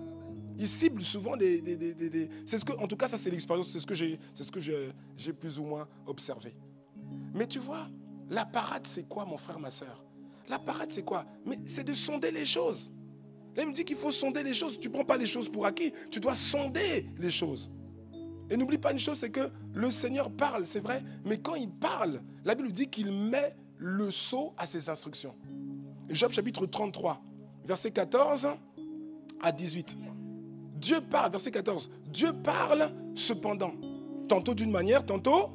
Il cible souvent c'est ce que, en tout cas, ça c'est l'expérience, c'est ce que j'ai plus ou moins observé. Mais tu vois, la parade c'est quoi, mon frère, ma soeur? La parade c'est quoi? Mais c'est de sonder les choses. Là, il me dit qu'il faut sonder les choses. Tu ne prends pas les choses pour acquis, tu dois sonder les choses. Et n'oublie pas une chose, c'est que le Seigneur parle, c'est vrai, mais quand il parle, la Bible dit qu'il met le sceau à ses instructions. Job chapitre 33, verset 14 à 18. Dieu parle, verset 14. Dieu parle cependant, tantôt d'une manière, tantôt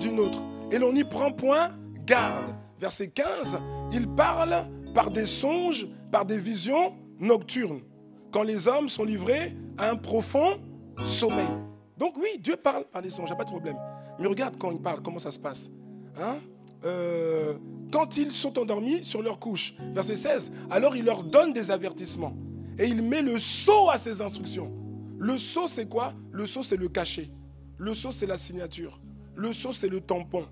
d'une autre. Et l'on n'y prend point garde. Verset 15, il parle par des songes, par des visions nocturnes, quand les hommes sont livrés à un profond sommeil. Donc oui, Dieu parle par des songes, il n'y a pas de problème. Mais regarde quand il parle, comment ça se passe. Quand ils sont endormis sur leur couche, verset 16, alors il leur donne des avertissements. Et il met le sceau à ses instructions. Le sceau, c'est quoi? Le sceau, c'est le cachet. Le sceau, c'est la signature. Le sceau, c'est le tampon.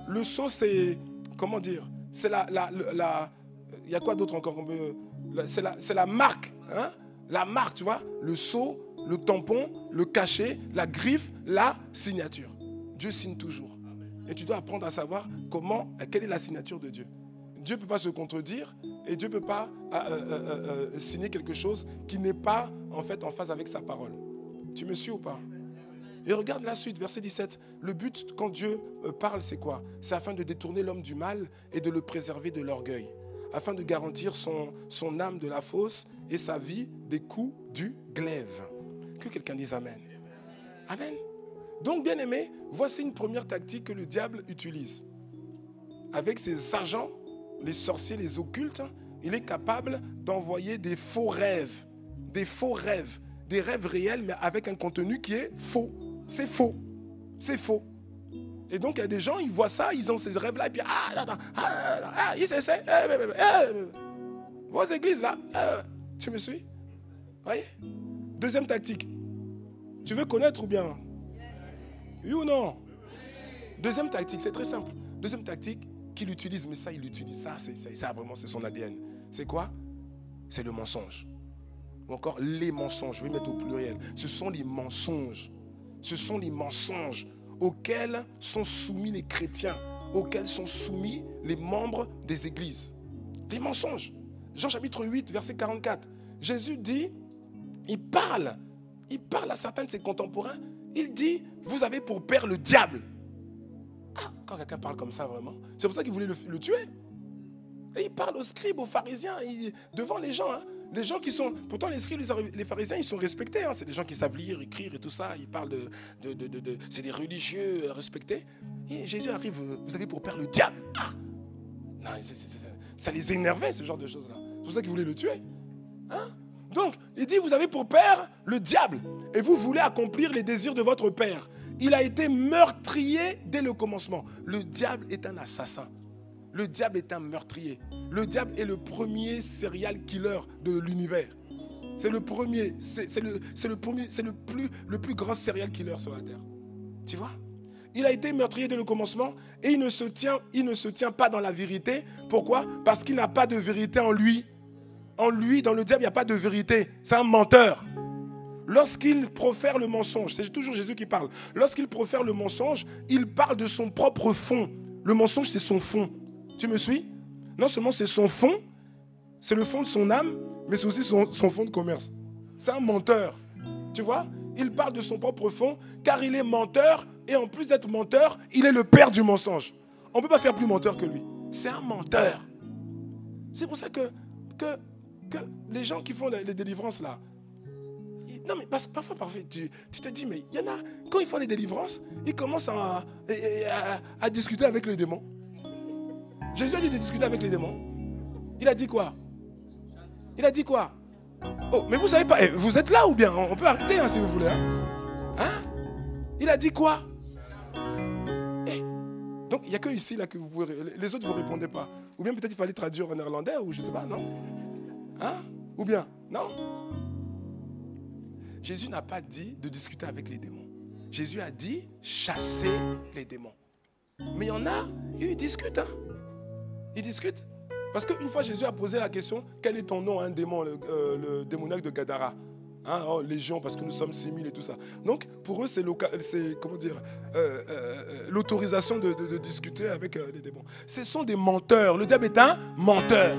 Le sceau, c'est, comment dire? C'est il y a quoi d'autre encore? C'est la marque. Hein? La marque, tu vois? Le sceau, le tampon, le cachet, la griffe, la signature. Dieu signe toujours. Et tu dois apprendre à savoir quelle est la signature de Dieu. Dieu ne peut pas se contredire et Dieu ne peut pas signer quelque chose qui n'est pas en fait en phase avec sa parole. Tu me suis ou pas? Et regarde la suite, verset 17. Le but quand Dieu parle, c'est quoi? C'est afin de détourner l'homme du mal et de le préserver de l'orgueil, afin de garantir son âme de la fosse et sa vie des coups du glaive. Que quelqu'un dise Amen. Amen. Donc, bien aimé, voici une première tactique que le diable utilise. Avec ses agents, les sorciers, les occultes, il est capable d'envoyer des faux rêves. Des faux rêves. Des rêves réels, mais avec un contenu qui est faux. C'est faux. C'est faux. Et donc, il y a des gens, ils voient ça, ils ont ces rêves-là, et puis, ils essaient. Vos églises, là, tu me suis? Voyez? Deuxième tactique. Tu veux connaître ou bien? Oui ou non? Deuxième tactique, c'est très simple. Deuxième tactique qu'il utilise, mais ça, il utilise. Ça vraiment, c'est son ADN. C'est quoi? C'est le mensonge. Ou encore les mensonges. Je vais mettre au pluriel. Ce sont les mensonges. Ce sont les mensonges auxquels sont soumis les chrétiens, auxquels sont soumis les membres des églises. Les mensonges. Jean chapitre 8, verset 44. Jésus dit, il parle à certains de ses contemporains, il dit, vous avez pour père le diable. Ah, quand quelqu'un parle comme ça vraiment, c'est pour ça qu'il voulait le tuer. Et il parle aux scribes, aux pharisiens, devant les gens. Hein. Les gens qui sont... Pourtant, les scribes, les pharisiens, ils sont respectés. Hein. C'est des gens qui savent lire, écrire et tout ça. Ils parlent c'est des religieux respectés. Et Jésus arrive, vous avez pour père le diable. Ah. Non, ça les énervait, ce genre de choses-là. C'est pour ça qu'ils voulaient le tuer. Hein? Donc, il dit, vous avez pour père le diable. Et vous voulez accomplir les désirs de votre père. Il a été meurtrier dès le commencement. Le diable est un assassin. Le diable est un meurtrier. Le diable est le premier serial killer de l'univers. C'est le premier. C'est le plus grand serial killer sur la terre. Tu vois? Il a été meurtrier dès le commencement et il ne se tient pas dans la vérité. Pourquoi? Parce qu'il n'a pas de vérité en lui. En lui, dans le diable, il n'y a pas de vérité. C'est un menteur. Lorsqu'il profère le mensonge, c'est toujours Jésus qui parle. Lorsqu'il profère le mensonge, il parle de son propre fond. Le mensonge, c'est son fond. Tu me suis? Non seulement c'est son fond, c'est le fond de son âme, mais c'est aussi son fond de commerce. C'est un menteur. Tu vois? Il parle de son propre fond, car il est menteur, et en plus d'être menteur, il est le père du mensonge. On ne peut pas faire plus menteur que lui. C'est un menteur. C'est pour ça que les gens qui font les délivrances là, non mais parfois tu te dis, mais il y en a, quand ils font les délivrances, ils commencent à discuter avec les démons. Jésus a dit de discuter avec les démons. Il a dit quoi? Il a dit quoi? Oh, mais vous savez pas, vous êtes là ou bien? On peut arrêter hein, si vous voulez. Hein? Il a dit quoi? Donc, il n'y a que ici là, que vous pouvez... Les autres, vous ne répondez pas. Ou bien peut-être il fallait traduire en néerlandais, ou je ne sais pas, non? Hein? Ou bien, non? Jésus n'a pas dit de discuter avec les démons. Jésus a dit chasser les démons. Mais il y en a, ils discutent. Hein? Ils discutent. Parce qu'une fois, Jésus a posé la question, quel est ton nom, un démon, le démoniaque de Gadara? Hein, oh, légion, parce que nous sommes 6000 et tout ça. Donc, pour eux, c'est comment dire, l'autorisation de discuter avec les démons. Ce sont des menteurs. Le diable est un menteur.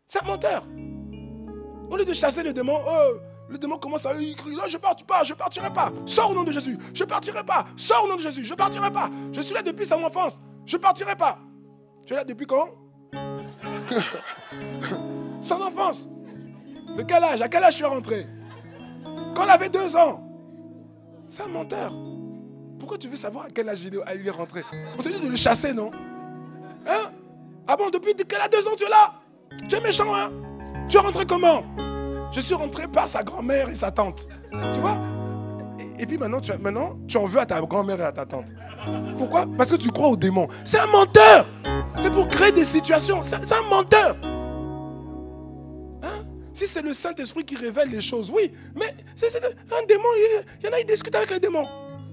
C'est un menteur. Au lieu de chasser le démon commence à crier, je ne partirai pas. Sors au nom de Jésus. Je ne partirai pas. Sors au nom de Jésus. Je ne partirai pas. Je suis là depuis son enfance. Je ne partirai pas. Tu es là depuis quand? Son enfance. De quel âge? À quel âge tu es rentré? Quand on avait 2 ans. C'est un menteur. Pourquoi tu veux savoir à quel âge il est rentré? On te dit de le chasser, non? Hein? Ah bon, depuis qu'elle a 2 ans, tu es là? Tu es méchant, hein? Tu es rentré comment? Je suis rentré par sa grand-mère et sa tante. Tu vois? Et puis maintenant, tu en veux à ta grand-mère et à ta tante. Pourquoi? Parce que tu crois aux démons. C'est un menteur. C'est pour créer des situations. C'est un menteur. Hein? Si c'est le Saint-Esprit qui révèle les choses, oui. Mais c'est un démon, il y en a, ils discutent avec les démons.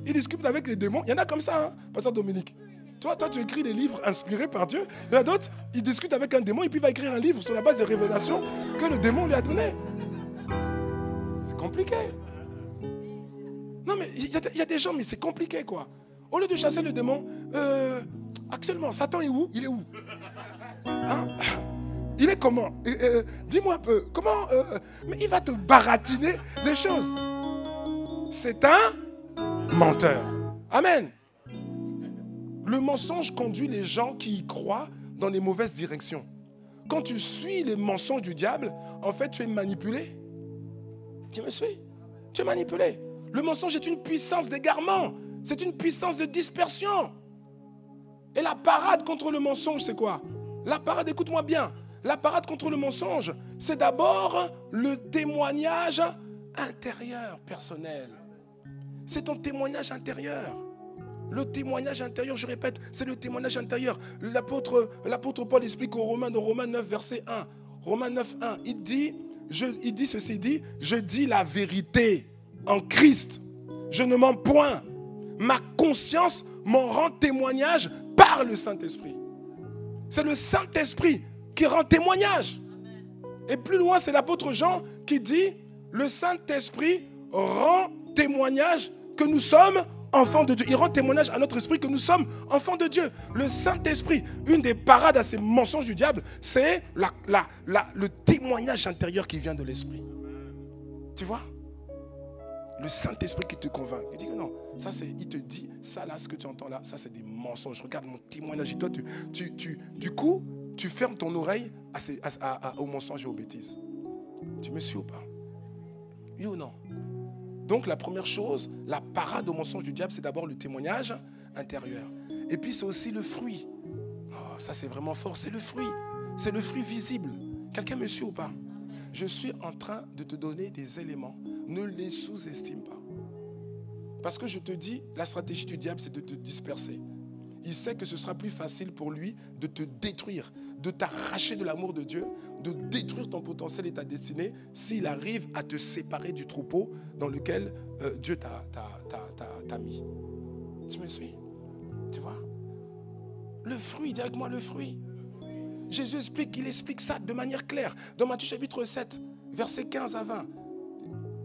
Ils discutent avec les démons. Il y en a comme ça, hein, Pasteur Dominique. Toi, tu écris des livres inspirés par Dieu. Il y en a d'autres, ils discutent avec un démon et puis il va écrire un livre sur la base des révélations que le démon lui a données. C'est compliqué. Non, mais il y a des gens, mais c'est compliqué, quoi. Au lieu de chasser le démon, actuellement, Satan est où? Il est où? Hein? Il est comment? Dis-moi un peu. Comment mais il va te baratiner des choses. C'est un menteur. Amen. Le mensonge conduit les gens qui y croient dans les mauvaises directions. Quand tu suis les mensonges du diable, en fait, tu es manipulé. Tu me suis? Tu es manipulé. Le mensonge est une puissance d'égarement. C'est une puissance de dispersion. Et la parade contre le mensonge, c'est quoi? La parade, écoute-moi bien. La parade contre le mensonge, c'est d'abord le témoignage intérieur, personnel. C'est ton témoignage intérieur. Le témoignage intérieur, je répète, c'est le témoignage intérieur. L'apôtre Paul explique dans Romains 9, verset 1. Romains 9, 1, il dit ceci, je dis la vérité en Christ. Je ne mens point. Ma conscience m'en rend témoignage par le Saint-Esprit. C'est le Saint-Esprit qui rend témoignage. Et plus loin, c'est l'apôtre Jean qui dit, le Saint-Esprit rend témoignage que nous sommes enfants de Dieu. Il rend témoignage à notre esprit que nous sommes enfants de Dieu. Le Saint-Esprit, une des parades à ces mensonges du diable, c'est le témoignage intérieur qui vient de l'esprit. Tu vois? Le Saint-Esprit qui te convainc. Il dit que non, il te dit, ça là, ce que tu entends là, ça c'est des mensonges. Regarde mon témoignage. Et toi, du coup, tu fermes ton oreille aux mensonges et aux bêtises. Tu me suis ou pas? Oui ou non? Donc la première chose, la parade au mensonge du diable, c'est d'abord le témoignage intérieur. Et puis c'est aussi le fruit. Oh, ça c'est vraiment fort, c'est le fruit. C'est le fruit visible. Quelqu'un me suit ou pas? Je suis en train de te donner des éléments. Ne les sous-estime pas. Parce que je te dis, la stratégie du diable, c'est de te disperser. Il sait que ce sera plus facile pour lui de te détruire, de t'arracher de l'amour de Dieu, de détruire ton potentiel et ta destinée s'il arrive à te séparer du troupeau dans lequel Dieu t'a mis. Tu me suis? Tu vois? Le fruit, dis avec moi le fruit. Jésus explique ça de manière claire. Dans Matthieu chapitre 7, versets 15 à 20.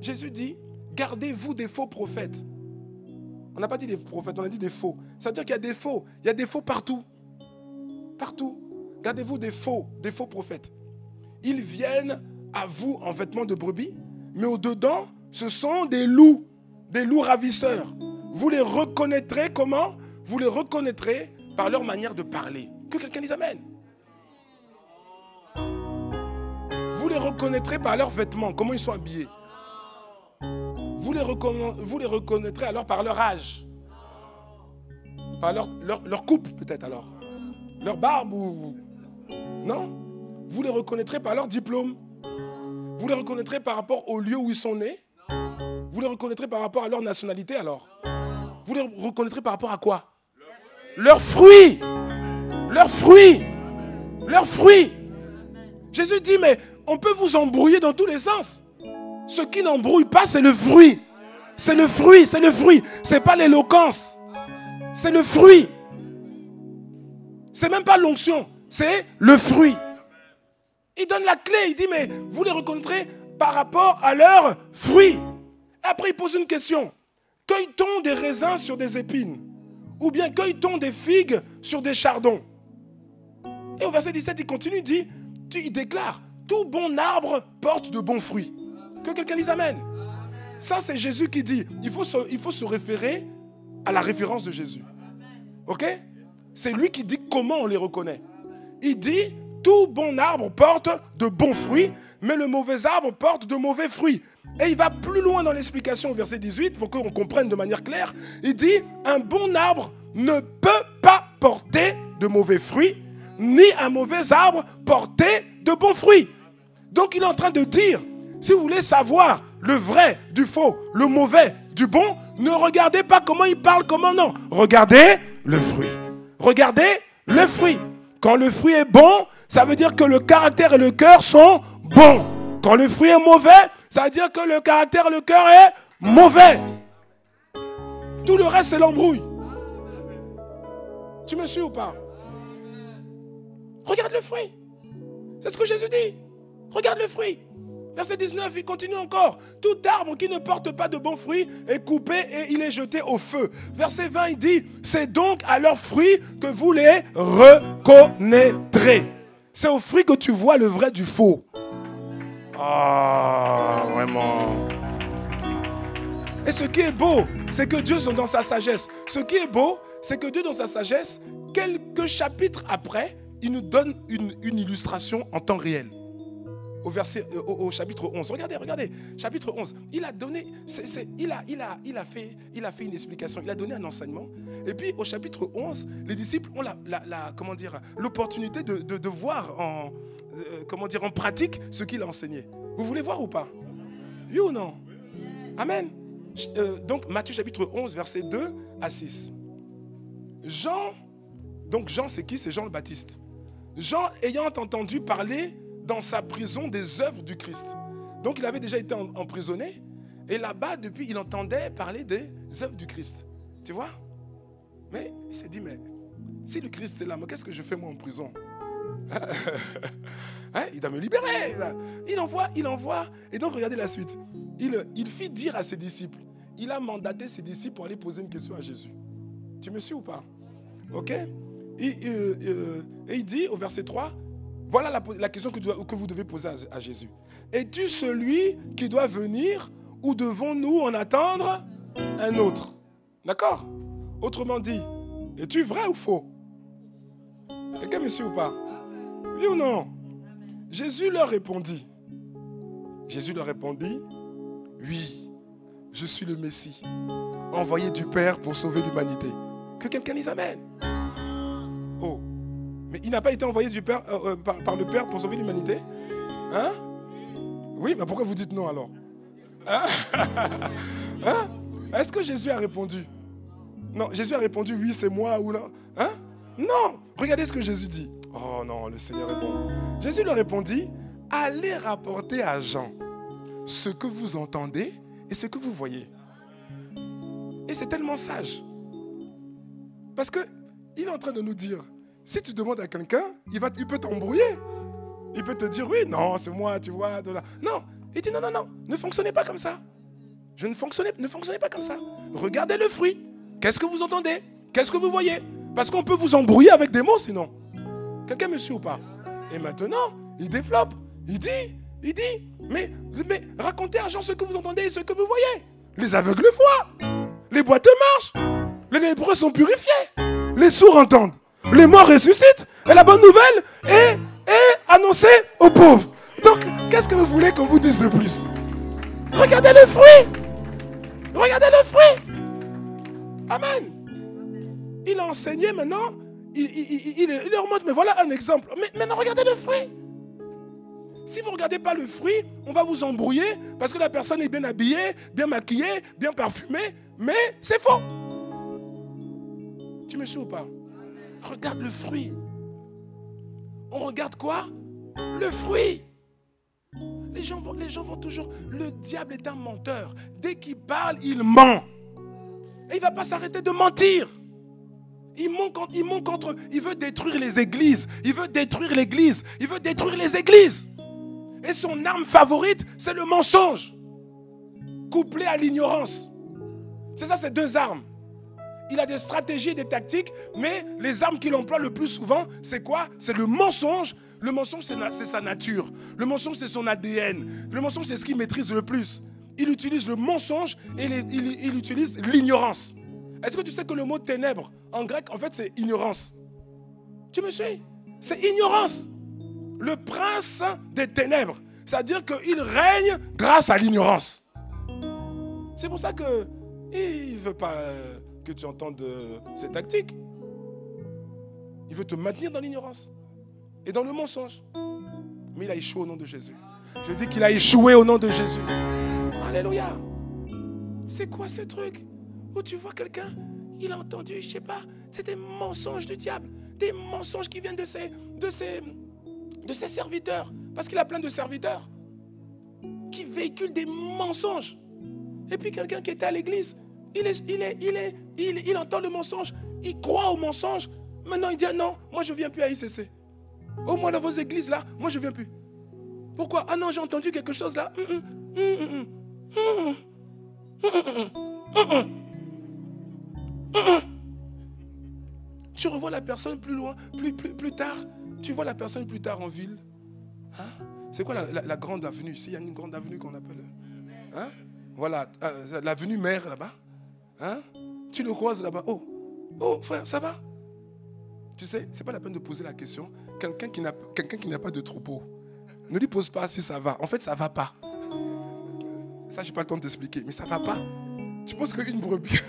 Jésus dit, gardez-vous des faux prophètes. On n'a pas dit des prophètes, on a dit des faux. C'est-à-dire qu'il y a des faux. Il y a des faux partout. Partout. Gardez-vous des faux prophètes. Ils viennent à vous en vêtements de brebis, mais au-dedans, ce sont des loups ravisseurs. Vous les reconnaîtrez comment? Vous les reconnaîtrez par leur manière de parler. Que quelqu'un dise amen. Vous les reconnaîtrez par leurs vêtements, comment ils sont habillés. Vous les reconnaîtrez alors par leur âge. Par leur coupe peut-être alors. Leur barbe ou... Non? Vous les reconnaîtrez par leur diplôme. Vous les reconnaîtrez par rapport au lieu où ils sont nés. Vous les reconnaîtrez par rapport à leur nationalité alors. Vous les reconnaîtrez par rapport à quoi? Leurs fruits. Leurs fruits. Leurs fruits. Jésus dit, mais on peut vous embrouiller dans tous les sens. Ce qui n'embrouille pas, c'est le fruit. C'est le fruit, c'est le fruit. C'est pas l'éloquence. C'est le fruit. C'est même pas l'onction. C'est le fruit. Il donne la clé. Il dit, mais vous les reconnaîtrez par rapport à leurs fruits. Après, il pose une question. Cueille-t-on des raisins sur des épines? Ou bien cueille-t-on des figues sur des chardons? Et au verset 17, il continue, il déclare, tout bon arbre porte de bons fruits. Que quelqu'un dise amen. Ça, c'est Jésus qui dit, il faut se référer à la référence de Jésus. Ok? C'est lui qui dit comment on les reconnaît. Il dit, tout bon arbre porte de bons fruits, mais le mauvais arbre porte de mauvais fruits. Et il va plus loin dans l'explication au verset 18 pour qu'on comprenne de manière claire. Il dit, un bon arbre ne peut pas porter de mauvais fruits, ni un mauvais arbre porter de bons fruits. Donc il est en train de dire, si vous voulez savoir le vrai du faux, le mauvais du bon, ne regardez pas comment il parle, comment non. Regardez le fruit. Regardez le fruit. Quand le fruit est bon, ça veut dire que le caractère et le cœur sont bons. Quand le fruit est mauvais, ça veut dire que le caractère et le cœur est mauvais. Tout le reste, c'est l'embrouille. Tu me suis ou pas? Regarde le fruit. C'est ce que Jésus dit. Regarde le fruit. Verset 19, il continue encore. Tout arbre qui ne porte pas de bons fruits est coupé et il est jeté au feu. Verset 20, il dit, c'est donc à leurs fruits que vous les reconnaîtrez. C'est aux fruits que tu vois le vrai du faux. Ah, vraiment. Et ce qui est beau, c'est que Dieu, dans sa sagesse, ce qui est beau, c'est que Dieu, dans sa sagesse, quelques chapitres après, il nous donne une illustration en temps réel. Au chapitre 11. Regardez, chapitre 11. Il a donné, il a fait une explication, il a donné un enseignement. Et puis au chapitre 11, les disciples ont l'opportunité de voir en pratique ce qu'il a enseigné. Vous voulez voir ou pas? Oui ou non? Amen. Donc Matthieu chapitre 11, verset 2 à 6. Jean, c'est qui? C'est Jean le Baptiste. Jean, ayant entendu parler dans sa prison des œuvres du Christ. Donc il avait déjà été emprisonné. Et là-bas, depuis, il entendait parler des œuvres du Christ. Tu vois? Mais il s'est dit, mais si le Christ est là, mais qu'est-ce que je fais moi en prison? Il doit me libérer. Il envoie. Et donc regardez la suite. Il fit dire à ses disciples. Il a mandaté ses disciples pour aller poser une question à Jésus. Tu me suis ou pas? Ok? Et il dit au verset 3, voilà la question que vous devez poser à Jésus. Es-tu celui qui doit venir ou devons-nous en attendre un autre? D'accord? Autrement dit, es-tu vrai ou faux? Quelqu'un me suit ou pas? Oui ou non? Jésus leur répondit, oui, je suis le Messie, envoyé du Père pour sauver l'humanité. Que quelqu'un dise amen. Oh. Mais il n'a pas été envoyé du Père, par le Père pour sauver l'humanité? Hein? Oui, mais pourquoi vous dites non alors? Hein? Est-ce que Jésus a répondu? Non, Jésus a répondu oui, c'est moi ou non? Hein? Non, regardez ce que Jésus dit. Oh non, le Seigneur est bon. Jésus leur répondit, allez rapporter à Jean ce que vous entendez et ce que vous voyez. Et c'est tellement sage. Parce qu'il est en train de nous dire, si tu demandes à quelqu'un, il peut t'embrouiller. Il peut te dire, oui, non, c'est moi, tu vois. Non, il dit, non, ne fonctionnez pas comme ça. Ne fonctionnez pas comme ça. Regardez le fruit. Qu'est-ce que vous entendez? Qu'est-ce que vous voyez? Parce qu'on peut vous embrouiller avec des mots sinon. Quelqu'un me suit ou pas? Et maintenant, il développe. Il dit, mais racontez à Jean ce que vous entendez et ce que vous voyez. Les aveugles voient. Les boiteux marchent. Les lépreux sont purifiés. Les sourds entendent. Les morts ressuscitent. Et la bonne nouvelle est annoncée aux pauvres. Donc, qu'est-ce que vous voulez qu'on vous dise de plus? Regardez le fruit. Regardez le fruit. Amen. Il a enseigné maintenant. Il leur montre, mais voilà un exemple. Mais maintenant, regardez le fruit. Si vous ne regardez pas le fruit, on va vous embrouiller parce que la personne est bien habillée, bien maquillée, bien parfumée. Mais c'est faux. Tu me suis ou pas? Regarde le fruit. On regarde quoi? Le fruit. Les gens vont toujours... Le diable est un menteur. Dès qu'il parle, il ment. Et il ne va pas s'arrêter de mentir. Il veut détruire les églises. Il veut détruire l'église. Il veut détruire les églises. Et son arme favorite, c'est le mensonge. Couplé à l'ignorance. C'est ça, ces deux armes. Il a des stratégies et des tactiques, mais les armes qu'il emploie le plus souvent, c'est quoi? C'est le mensonge. Le mensonge, c'est sa nature. Le mensonge, c'est son ADN. Le mensonge, c'est ce qu'il maîtrise le plus. Il utilise le mensonge et il utilise l'ignorance. Est-ce que tu sais que le mot ténèbres, en grec, en fait, c'est ignorance? Tu me suis? C'est ignorance. Le prince des ténèbres. C'est-à-dire qu'il règne grâce à l'ignorance. C'est pour ça qu'il ne veut pas que tu entendes ses tactiques. Il veut te maintenir dans l'ignorance et dans le mensonge. Mais il a échoué au nom de Jésus. Je dis qu'il a échoué au nom de Jésus. Alléluia. C'est quoi ce truc où tu vois quelqu'un, il a entendu, je ne sais pas, c'est des mensonges du diable, des mensonges qui viennent de ses serviteurs, parce qu'il a plein de serviteurs qui véhiculent des mensonges. Et puis quelqu'un qui était à l'église, il entend le mensonge, il croit au mensonge. Maintenant il dit non, moi je ne viens plus à ICC. Au moins dans vos églises là, moi je ne viens plus. Pourquoi? Ah non, j'ai entendu quelque chose là. Tu revois la personne plus loin, plus tard. Tu vois la personne plus tard en ville. Hein? C'est quoi la grande avenue? Ici, il y a une grande avenue qu'on appelle. Hein? Voilà, l'avenue Mère là-bas. Hein? Tu le croises là-bas. Oh, frère, ça va? Tu sais, c'est pas la peine de poser la question. Quelqu'un qui n'a pas de troupeau, ne lui pose pas si ça va. En fait, ça va pas. Ça, j'ai pas le temps de t'expliquer, mais ça va pas. Tu penses qu'une brebis,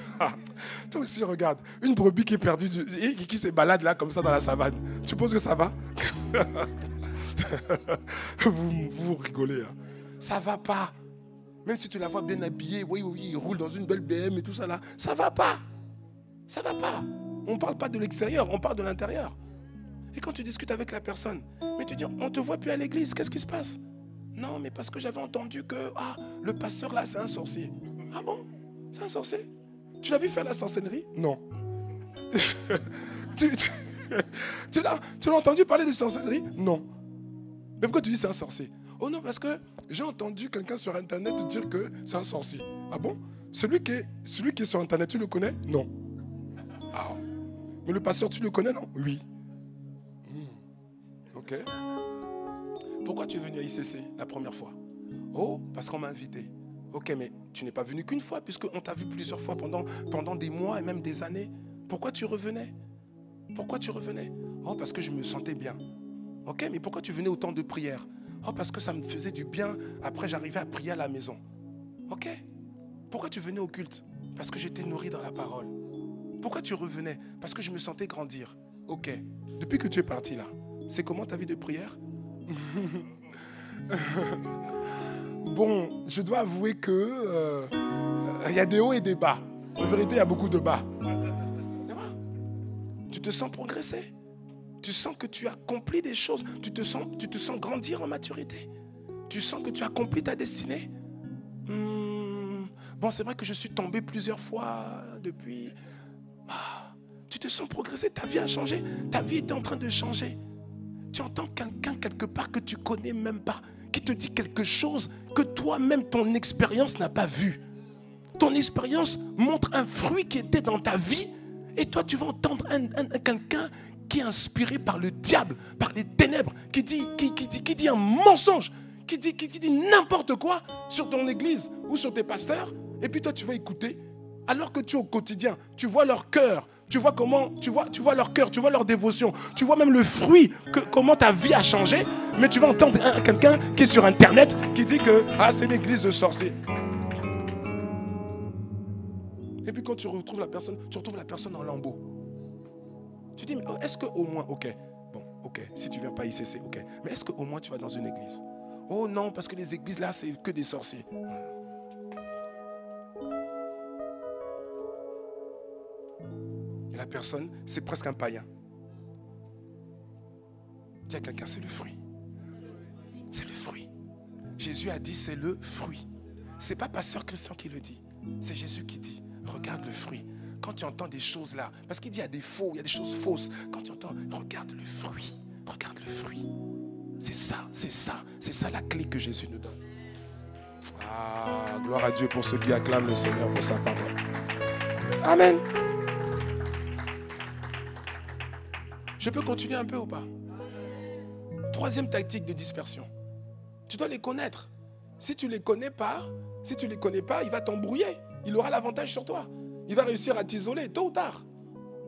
toi aussi regarde, une brebis qui est perdue et qui se balade là comme ça dans la savane, tu penses que ça va? vous rigolez, hein. Ça va pas. Même si tu la vois bien habillée, oui, il roule dans une belle BM et tout ça là, ça va pas. Ça va pas. On ne parle pas de l'extérieur, on parle de l'intérieur. Et quand tu discutes avec la personne, mais tu dis, on ne te voit plus à l'église, qu'est-ce qui se passe? Non, mais parce que j'avais entendu que le pasteur là, c'est un sorcier. Ah bon? C'est un sorcier? Tu l'as vu faire la sorcellerie? Non. tu l'as entendu parler de sorcellerie? Non. Mais pourquoi tu dis c'est un sorcier? Oh non, parce que j'ai entendu quelqu'un sur Internet dire que c'est un sorcier. Ah bon? Celui qui est sur Internet, tu le connais? Non. Ah. Mais le pasteur, tu le connais, non? Oui. Ok. Pourquoi tu es venu à ICC la première fois? Oh, parce qu'on m'a invité. Ok, mais tu n'es pas venu qu'une fois, puisqu'on t'a vu plusieurs fois pendant des mois et même des années. Pourquoi tu revenais? Pourquoi tu revenais? Oh, parce que je me sentais bien. Ok, mais pourquoi tu venais au temps de prière? Oh, parce que ça me faisait du bien. Après, j'arrivais à prier à la maison. Ok. Pourquoi tu venais au culte? Parce que j'étais nourri dans la parole. Pourquoi tu revenais? Parce que je me sentais grandir. Ok. Depuis que tu es parti là, c'est comment ta vie de prière? Bon, je dois avouer que il y a des hauts et des bas. En vérité, il y a beaucoup de bas. Tu te sens progresser. Tu sens que tu accomplis des choses. Tu te sens grandir en maturité. Tu sens que tu accomplis ta destinée. Bon, c'est vrai que je suis tombé plusieurs fois depuis. Tu te sens progresser. Ta vie a changé. Ta vie est en train de changer. Tu entends quelqu'un quelque part que tu connais même pas, qui te dit quelque chose que toi-même, ton expérience n'a pas vu. Ton expérience montre un fruit qui était dans ta vie et toi, tu vas entendre quelqu'un qui est inspiré par le diable, par les ténèbres, qui dit un mensonge, qui dit n'importe quoi sur ton église ou sur tes pasteurs. Et puis toi, tu vas écouter, alors que tu es au quotidien, tu vois leur cœur. Tu vois leur cœur, tu vois leur dévotion, tu vois même le fruit, comment ta vie a changé. Mais tu vas entendre quelqu'un qui est sur Internet qui dit que c'est une église de sorciers. Et puis quand tu retrouves la personne en lambeaux. Tu dis, mais est-ce qu'au moins, ok, si tu ne viens pas ici, c'est ok. Mais est-ce qu'au moins tu vas dans une église? Oh non, parce que les églises là, c'est que des sorciers. Et personne, c'est presque un païen. Dis à quelqu'un, c'est le fruit. C'est le fruit. Jésus a dit, c'est le fruit. Ce n'est pas pasteur Christian qui le dit. C'est Jésus qui dit, regarde le fruit. Quand tu entends des choses là, parce qu'il dit, il y a des faux, il y a des choses fausses. Quand tu entends, regarde le fruit. Regarde le fruit. C'est ça la clé que Jésus nous donne. Ah, gloire à Dieu pour ceux qui acclament le Seigneur pour sa parole. Amen. Je peux continuer un peu ou pas? Troisième tactique de dispersion. Tu dois les connaître. Si tu ne les connais pas, il va t'embrouiller. Il aura l'avantage sur toi. Il va réussir à t'isoler tôt ou tard.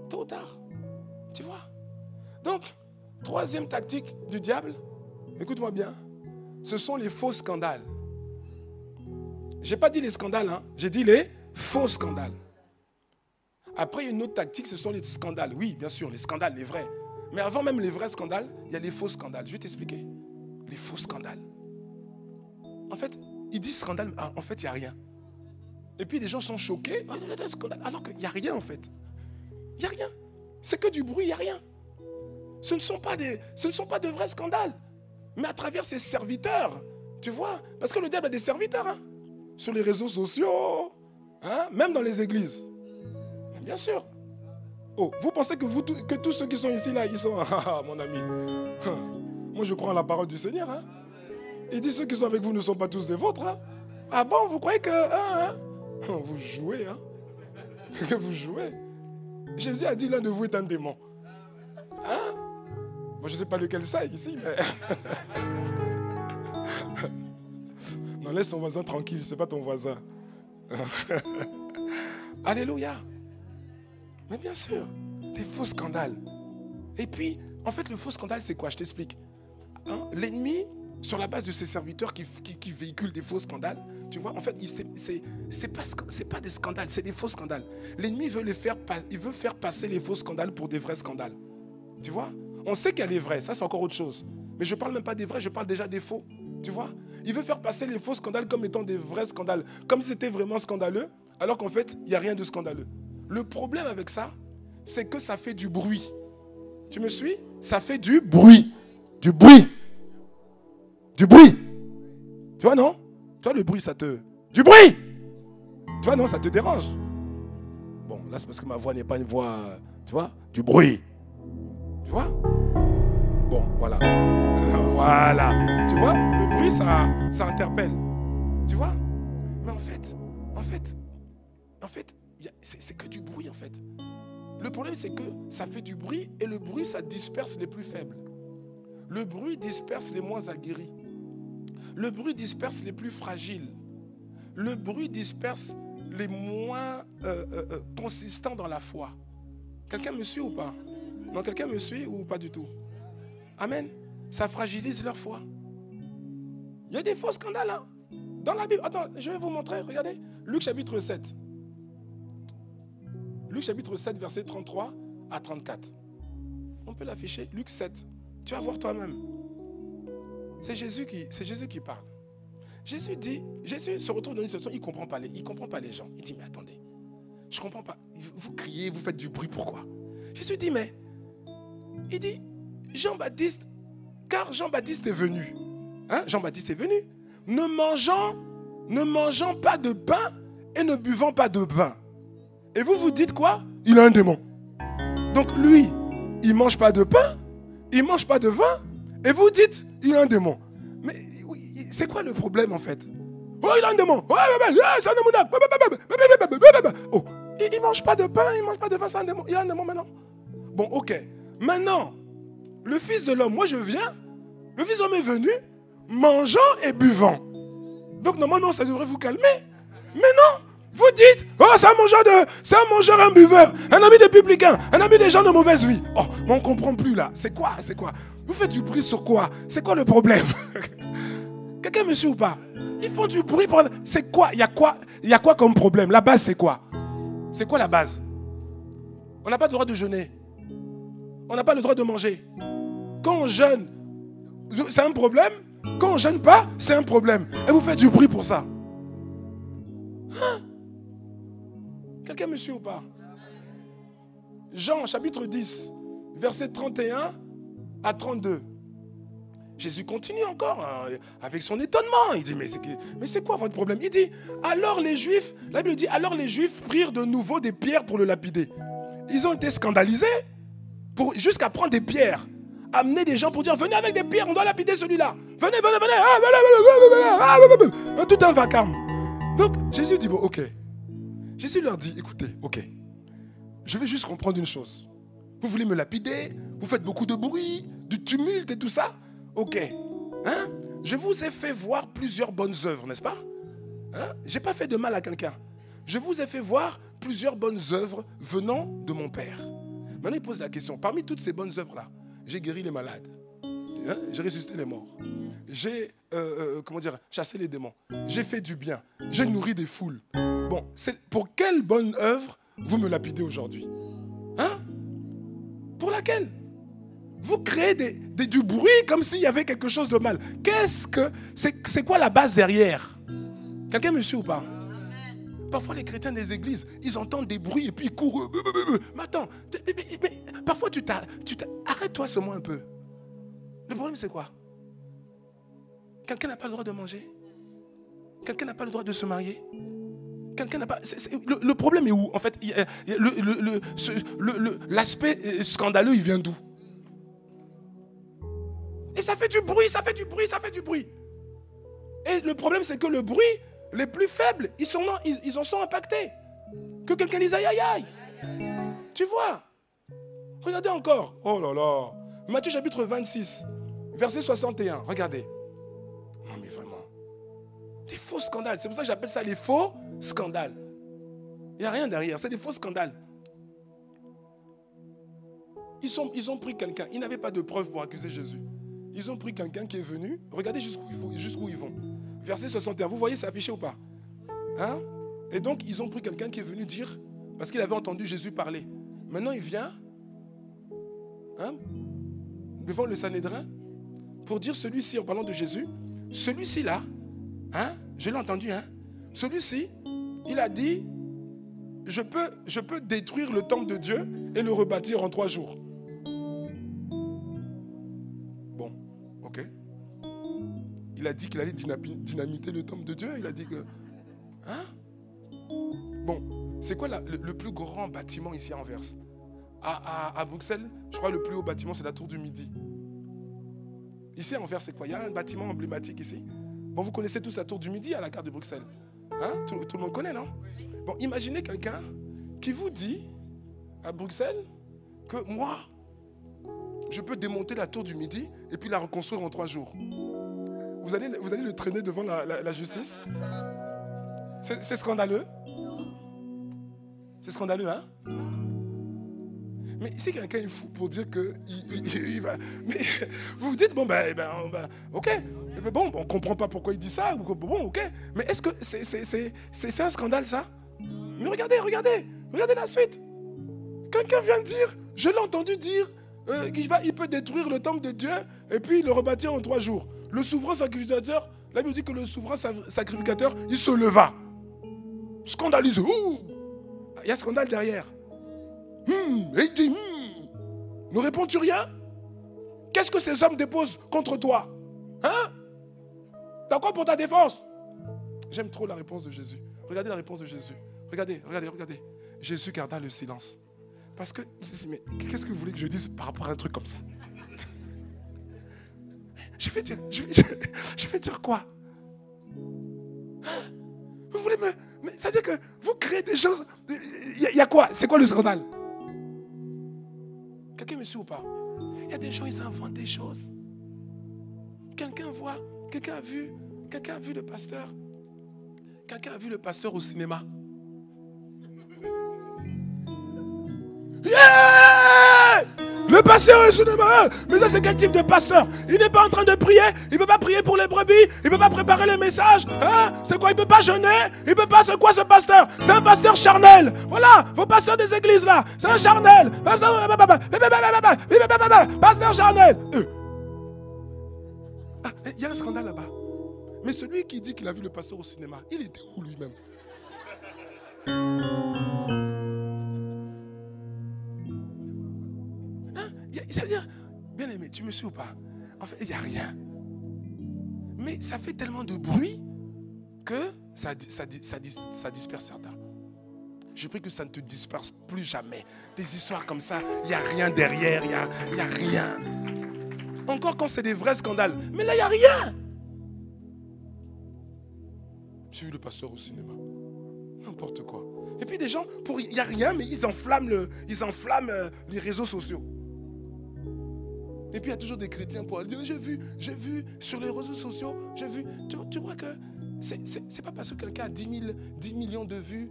Tôt ou tard. Tu vois? Donc, troisième tactique du diable, écoute-moi bien, ce sont les faux scandales. Je n'ai pas dit les scandales, hein. J'ai dit les faux scandales. Après, il y a une autre tactique, ce sont les scandales. Oui, bien sûr, les scandales, les vrais. Mais avant même les vrais scandales, il y a les faux scandales. Je vais t'expliquer. Les faux scandales. En fait, ils disent scandale, mais en fait, il n'y a rien. Et puis, les gens sont choqués. Alors qu'il n'y a rien, en fait. Il n'y a rien. C'est que du bruit, il n'y a rien. Ce ne sont pas de vrais scandales. Mais à travers ses serviteurs, tu vois, parce que le diable a des serviteurs, hein, sur les réseaux sociaux, hein, même dans les églises. Mais bien sûr. Oh, vous pensez que tous ceux qui sont ici, là, ils sont... Ah, mon ami. Moi, je crois en la parole du Seigneur. Hein. Il dit, ceux qui sont avec vous ne sont pas tous des vôtres. Hein. Ah bon, vous croyez que... vous jouez, hein. Vous jouez. Jésus a dit, l'un de vous est un démon. Hein? Bon, je ne sais pas lequel ça ici, mais... Non, laisse ton voisin tranquille, ce n'est pas ton voisin. Alléluia. Mais bien sûr, des faux scandales. Et puis, en fait, le faux scandale, c'est quoi? Je t'explique. Hein? L'ennemi, sur la base de ses serviteurs qui véhiculent des faux scandales, tu vois, en fait, c'est pas des scandales, c'est des faux scandales. L'ennemi veut faire passer les faux scandales pour des vrais scandales. Tu vois? On sait qu'il y a les vrais, ça c'est encore autre chose. Mais je ne parle même pas des vrais, je parle déjà des faux. Tu vois? Il veut faire passer les faux scandales comme étant des vrais scandales. Comme si c'était vraiment scandaleux, alors qu'en fait, il n'y a rien de scandaleux. Le problème avec ça, c'est que ça fait du bruit. Tu me suis? Ça fait du bruit. Du bruit. Du bruit. Tu vois, non? Tu vois, le bruit, ça te... Du bruit! Tu vois, non, ça te dérange. Bon, là, c'est parce que ma voix n'est pas une voix... Tu vois? Du bruit. Tu vois? Bon, voilà. Voilà. Tu vois? Le bruit, ça interpelle. Tu vois? Mais en fait, c'est que du bruit, en fait. Le problème, c'est que ça fait du bruit et le bruit, ça disperse les plus faibles. Le bruit disperse les moins aguerris. Le bruit disperse les plus fragiles. Le bruit disperse les moins consistants dans la foi. Quelqu'un me suit ou pas? Non, quelqu'un me suit ou pas du tout? Amen. Ça fragilise leur foi. Il y a des faux scandales, hein? Dans la Bible. Attends, je vais vous montrer. Regardez. Luc chapitre 7. Luc chapitre 7, verset 33 à 34. On peut l'afficher. Luc 7. Tu vas voir toi-même. C'est Jésus qui parle. Jésus se retrouve dans une situation, il ne comprend pas les gens. Il dit, mais attendez, je ne comprends pas. Vous criez, vous faites du bruit, pourquoi? Jésus dit, il dit, Jean-Baptiste, car Jean-Baptiste est venu. Hein? Jean-Baptiste est venu. Ne mangeant pas de pain et ne buvant pas de vin. Et vous dites quoi? Il a un démon. Donc lui, il ne mange pas de pain, il ne mange pas de vin, et vous dites, il a un démon. Mais c'est quoi le problème en fait? Oh, il a un démon. C'est un démon. Oh, il ne mange pas de pain, il ne mange pas de vin, c'est un démon. Il a un démon maintenant. Bon, ok. Maintenant, le Fils de l'homme, moi je viens, le Fils de l'homme est venu, mangeant et buvant. Donc normalement, ça devrait vous calmer. Mais non, vous dites, oh, c'est un mangeur, un buveur, un ami des publicains, un ami des gens de mauvaise vie. Oh, mais on ne comprend plus là. C'est quoi? Vous faites du bruit sur quoi? C'est quoi le problème? Quelqu'un me suit ou pas? Ils font du bruit pour... C'est quoi? Il y a quoi comme problème? La base, c'est quoi? C'est quoi la base? On n'a pas le droit de jeûner. On n'a pas le droit de manger. Quand on jeûne, c'est un problème. Quand on ne jeûne pas, c'est un problème. Et vous faites du bruit pour ça. Hein? Quelqu'un me suit ou pas? Jean chapitre 10, verset 31 à 32. Jésus continue encore avec son étonnement. Il dit, mais c'est quoi votre problème? Il dit, alors les Juifs, la Bible dit, alors les Juifs prirent de nouveau des pierres pour le lapider. Ils ont été scandalisés jusqu'à prendre des pierres, amener des gens pour dire, venez avec des pierres, on doit lapider celui-là. Venez, tout un vacarme. Donc Jésus dit, bon, ok. Jésus leur dit, écoutez, ok, je vais juste comprendre une chose. Vous voulez me lapider, vous faites beaucoup de bruit, du tumulte et tout ça. Ok, hein? Je vous ai fait voir plusieurs bonnes œuvres, n'est-ce pas? Hein? Je n'ai pas fait de mal à quelqu'un. Je vous ai fait voir plusieurs bonnes œuvres venant de mon Père. Maintenant, il pose la question, parmi toutes ces bonnes œuvres-là, j'ai guéri les malades, hein? J'ai ressuscité les morts, j'ai chassé les démons, j'ai fait du bien, j'ai nourri des foules. Bon, pour quelle bonne œuvre vous me lapidez aujourd'hui? Hein? Pour laquelle? Vous créez du bruit comme s'il y avait quelque chose de mal. C'est quoi la base derrière? Quelqu'un me suit ou pas? Parfois les chrétiens des églises, ils entendent des bruits et puis ils courent. Mais attends, mais parfois arrête-toi seulement un peu. Le problème c'est quoi? Quelqu'un n'a pas le droit de manger? Quelqu'un n'a pas le droit de se marier? Quelqu'un n'a pas... Le problème est où? En fait, l'aspect scandaleux, il vient d'où? Et ça fait du bruit, ça fait du bruit, ça fait du bruit. Et le problème, c'est que le bruit, les plus faibles, ils en sont impactés. Que quelqu'un dise aïe, aïe, aïe. Tu vois? Regardez encore. Oh là là. Matthieu chapitre 26, verset 61. Regardez. Non mais vraiment. Des faux scandales. C'est pour ça que j'appelle ça les faux scandales. Il n'y a rien derrière. C'est des faux scandales. Ils ont pris quelqu'un. Ils n'avaient pas de preuves pour accuser Jésus. Ils ont pris quelqu'un qui est venu. Regardez jusqu'où ils vont. Verset 61. Vous voyez, c'est affiché ou pas? Hein? Et donc, ils ont pris quelqu'un qui est venu dire, parce qu'il avait entendu Jésus parler. Maintenant, il vient devant le Sanhédrin pour dire celui-ci, en parlant de Jésus, celui-ci là, je l'ai entendu, celui-ci, il a dit, je peux détruire le temple de Dieu et le rebâtir en 3 jours. Ok. Il a dit qu'il allait dynamiter le temple de Dieu. Il a dit que... Bon, c'est quoi le plus grand bâtiment ici à Anvers? À Bruxelles, je crois que le plus haut bâtiment, c'est la tour du Midi. Ici à Anvers, c'est quoi? Il y a un bâtiment emblématique ici. Bon, vous connaissez tous la tour du Midi à la carte de Bruxelles. Tout le monde connaît, non? Bon, imaginez quelqu'un qui vous dit à Bruxelles que moi, je peux démonter la tour du Midi et puis la reconstruire en 3 jours. Vous allez le traîner devant la justice? C'est scandaleux. C'est scandaleux, hein? Mais si quelqu'un est fou pour dire qu'il va... Mais vous vous dites, bon, ok. Bon, on ne comprend pas pourquoi il dit ça. Bon, ok. Mais est-ce que c'est un scandale, ça? Mais regardez la suite. Quelqu'un vient de dire, je l'ai entendu dire, il peut détruire le temple de Dieu et puis le rebâtir en 3 jours. Le souverain sacrificateur, la Bible dit que le souverain sacrificateur, il se leva. Scandalisé. Il y a scandale derrière. Et il dit, ne réponds-tu rien? Qu'est-ce que ces hommes déposent contre toi? T'as quoi pour ta défense? J'aime trop la réponse de Jésus. Regardez la réponse de Jésus. Regardez. Jésus garda le silence. Parce que, mais qu'est-ce que vous voulez que je dise par rapport à un truc comme ça? Je vais dire quoi? Vous voulez mais ça veut dire que vous créez des choses. Il y a quoi? C'est quoi le scandale? Quelqu'un me suit ou pas? Il y a des gens, ils inventent des choses. Quelqu'un a vu le pasteur. Quelqu'un a vu le pasteur au cinéma. Yeah! Le pasteur est au cinéma. Mais ça, c'est quel type de pasteur? Il n'est pas en train de prier. Il ne peut pas prier pour les brebis. Il ne peut pas préparer les messages. C'est quoi? Il ne peut pas jeûner. Il ne peut pas... C'est quoi ce pasteur? C'est un pasteur charnel. Voilà, vos pasteurs des églises là. C'est un charnel. Pasteur charnel. Il y a un scandale là-bas. Mais celui qui dit qu'il a vu le pasteur au cinéma, il était où lui-même? C'est-à-dire, bien aimé, tu me suis ou pas? En fait, il n'y a rien. Mais ça fait tellement de bruit que ça disperse certains. Je prie que ça ne te disperse plus jamais. Des histoires comme ça, il n'y a rien derrière, il n'y a rien. Encore quand c'est des vrais scandales. Mais là, il n'y a rien. J'ai vu le pasteur au cinéma. N'importe quoi. Et puis des gens, il n'y a rien, mais ils enflamment les réseaux sociaux. Et puis il y a toujours des chrétiens pour dire, j'ai vu sur les réseaux sociaux, j'ai vu. Tu vois que c'est pas parce que quelqu'un a 10 millions de vues,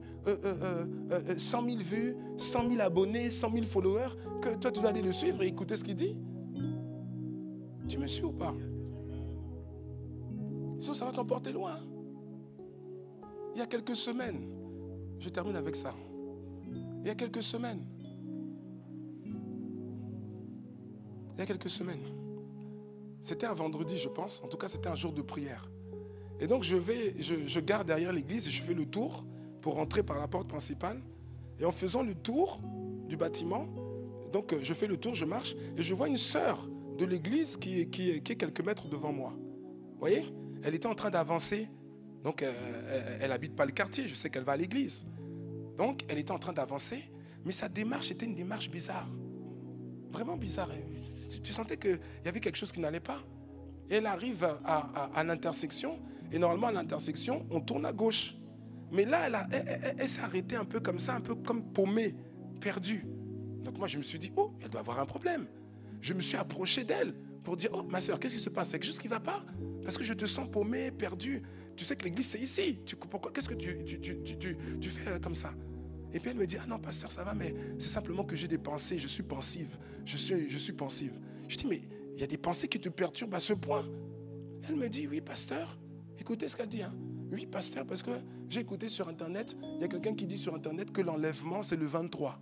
100 000 vues, 100 000 abonnés, 100 000 followers, que toi tu dois aller le suivre et écouter ce qu'il dit. Tu me suis ou pas? Sinon ça va t'emporter loin. Il y a quelques semaines, je termine avec ça. Il y a quelques semaines, c'était un vendredi, je pense. En tout cas, c'était un jour de prière. Et donc, je garde derrière l'église et je fais le tour pour rentrer par la porte principale. Et en faisant le tour du bâtiment, donc je fais le tour, je marche et je vois une sœur de l'église qui est quelques mètres devant moi. Vous voyez? Elle était en train d'avancer. Donc, elle n'habite pas le quartier. Je sais qu'elle va à l'église. Donc, elle était en train d'avancer. Mais sa démarche était une démarche bizarre. Vraiment bizarre. Tu sentais qu'il y avait quelque chose qui n'allait pas. Et elle arrive à l'intersection. Et normalement, à l'intersection, on tourne à gauche. Mais là, elle s'est arrêtée un peu comme ça, un peu comme paumée, perdue. Donc moi, je me suis dit, oh, elle doit avoir un problème. Je me suis approché d'elle pour dire, oh, ma soeur, qu'est-ce qui se passe? Il y a quelque chose qui ne va pas? Parce que je te sens paumée, perdue. Tu sais que l'église, c'est ici. Pourquoi? Qu'est-ce que tu fais comme ça? Et puis elle me dit, ah non, pasteur, ça va, mais c'est simplement que j'ai des pensées, je suis pensive. Je suis pensive. Je dis, mais il y a des pensées qui te perturbent à ce point? Elle me dit, oui, pasteur. Écoutez ce qu'elle dit. Hein. Oui, pasteur, parce que j'ai écouté sur Internet, il y a quelqu'un qui dit sur Internet que l'enlèvement, c'est le 23.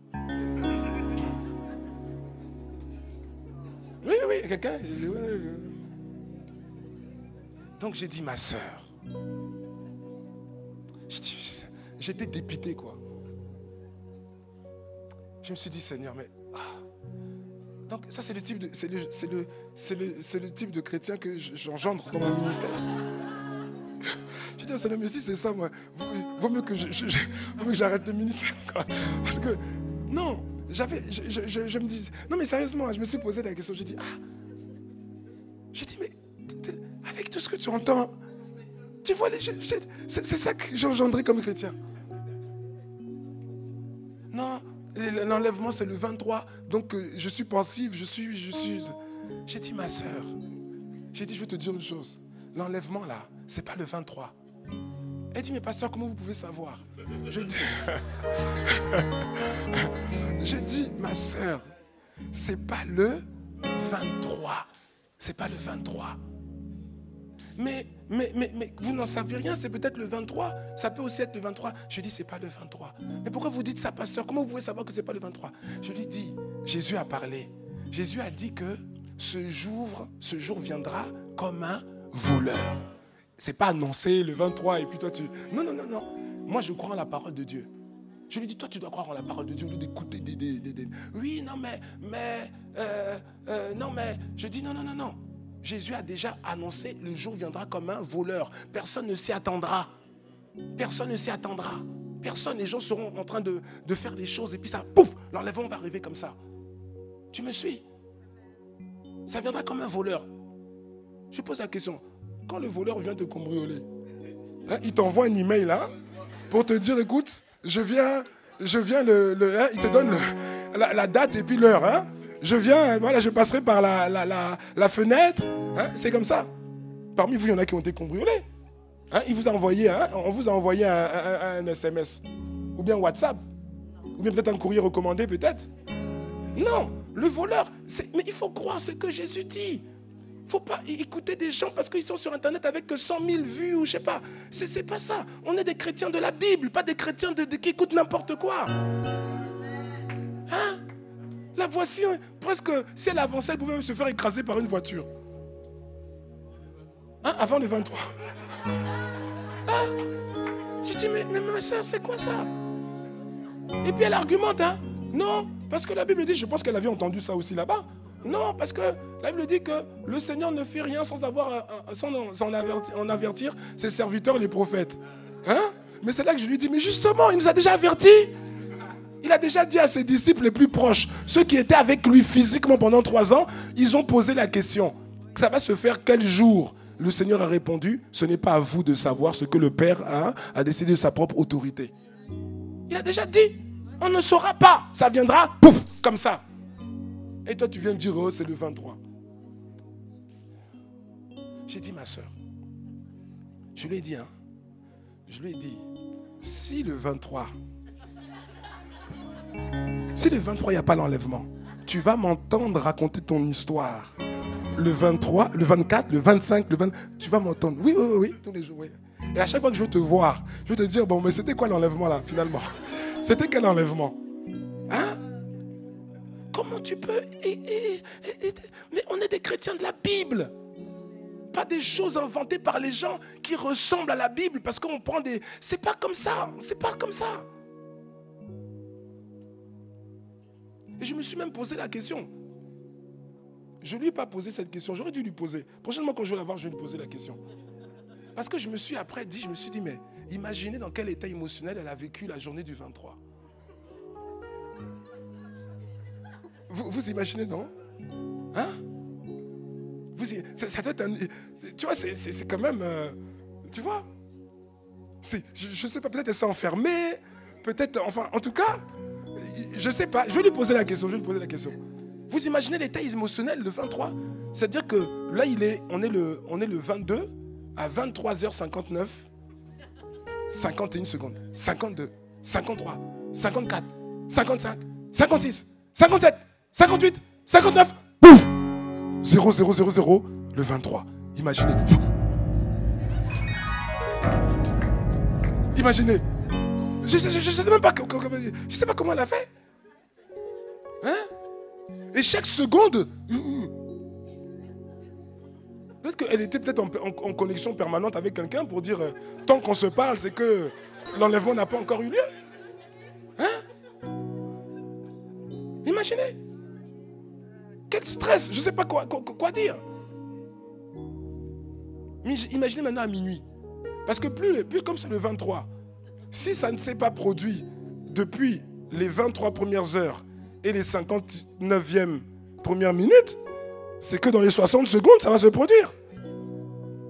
Oui, quelqu'un. Donc j'ai dit, ma soeur. J'étais dépité, quoi. Je me suis dit, Seigneur, mais... Donc ça, c'est le type de chrétien que j'engendre dans mon ministère. Je dis au Seigneur, mais si c'est ça, moi, vaut mieux que j'arrête le ministère. Quoi. Parce que, non, je me dis, non mais sérieusement, je me suis posé la question, j'ai dit, mais avec tout ce que tu entends, tu vois, c'est ça que j'ai engendré comme chrétien. Non, l'enlèvement c'est le 23, donc je suis pensive, J'ai dit, ma soeur, je vais te dire une chose, l'enlèvement là, c'est pas le 23. Elle dit, mais pasteur, comment vous pouvez savoir? Je dis, ma soeur, c'est pas le 23. C'est pas le 23. Mais vous n'en savez rien, c'est peut-être le 23. Ça peut aussi être le 23. Je dis, c'est pas le 23. Mais pourquoi vous dites ça, pasteur? Comment vous pouvez savoir que c'est pas le 23? Je lui dis, Jésus a parlé. Jésus a dit que ce jour viendra comme un voleur. C'est pas annoncé le 23 et puis toi tu... Non. Moi je crois en la parole de Dieu. Je lui dis, toi tu dois croire en la parole de Dieu au lieu d'écouter des... Oui, non mais... Je dis, non. Jésus a déjà annoncé, le jour viendra comme un voleur. Personne ne s'y attendra. Les gens seront en train de faire les choses et puis ça, pouf, l'enlèvement va arriver comme ça. Tu me suis? Ça viendra comme un voleur. Je pose la question, quand le voleur vient te cambrioler, il t'envoie un email là pour te dire, écoute, je viens il te donne la date et puis l'heure. Hein. Je viens, voilà, je passerai par la fenêtre. Hein, c'est comme ça. Parmi vous, il y en a qui ont été cambriolés. Hein, on vous a envoyé un SMS. Ou bien WhatsApp. Ou bien peut-être un courrier recommandé, peut-être. Non, le voleur, mais il faut croire ce que Jésus dit. Il ne faut pas écouter des gens parce qu'ils sont sur Internet avec que 100 000 vues ou je ne sais pas. C'est pas ça. On est des chrétiens de la Bible, pas des chrétiens qui écoutent n'importe quoi. Hein? La voici, presque, si elle avançait, elle pouvait même se faire écraser par une voiture. Hein? Avant le 23. Hein? J'ai dit, mais ma soeur, c'est quoi ça? Et puis elle argumente, hein? Non, parce que la Bible dit, je pense qu'elle avait entendu ça aussi là-bas. Non, parce que la Bible dit que le Seigneur ne fait rien sans en avertir ses serviteurs, les prophètes. Hein? Mais c'est là que je lui dis, mais justement, il nous a déjà avertis. Il a déjà dit à ses disciples les plus proches, ceux qui étaient avec lui physiquement pendant 3 ans, ils ont posé la question, ça va se faire quel jour? Le Seigneur a répondu, ce n'est pas à vous de savoir ce que le Père a décidé de sa propre autorité. Il a déjà dit, on ne saura pas, ça viendra, pouf, comme ça. Et toi tu viens de dire, oh c'est le 23. J'ai dit, ma soeur, je lui ai dit, si le 23, il n'y a pas l'enlèvement, tu vas m'entendre raconter ton histoire. Le 23, le 24, le 25, le 20, tu vas m'entendre. Oui, tous les jours, oui. Et à chaque fois que je veux te voir, je veux te dire, bon, mais c'était quoi l'enlèvement là, finalement? C'était quel enlèvement? Hein? Comment tu peux... Mais on est des chrétiens de la Bible. Pas des choses inventées par les gens qui ressemblent à la Bible parce qu'on prend des... C'est pas comme ça, c'est pas comme ça. Et je me suis même posé la question. Je ne lui ai pas posé cette question, j'aurais dû lui poser. Prochainement, quand je vais la voir, je vais lui poser la question. Parce que je me suis dit, mais imaginez dans quel état émotionnel elle a vécu la journée du 23. Vous imaginez, non? Hein? Ça doit être un... Tu vois, c'est quand même... tu vois? Je ne sais pas, peut-être elle s'est enfermée, peut-être... Enfin, en tout cas, je ne sais pas. Je vais lui poser la question, Vous imaginez l'état émotionnel, le 23? C'est-à-dire que là, on est le 22 à 23h59, 51 secondes, 52, 53, 54, 55, 56, 57, 58, 59, pouf, 0, 0, 0, 0, le 23. Imaginez. Imaginez. Je sais même pas, je sais pas comment elle a fait. Hein? Et chaque seconde, peut-être qu'elle était peut-être en connexion permanente avec quelqu'un pour dire, tant qu'on se parle, c'est que l'enlèvement n'a pas encore eu lieu. Hein? Imaginez. Quel stress, je ne sais pas quoi dire. Mais imaginez maintenant à minuit. Parce que plus comme c'est le 23, si ça ne s'est pas produit depuis les 23 premières heures et les 59e premières minutes, c'est que dans les 60 secondes, ça va se produire.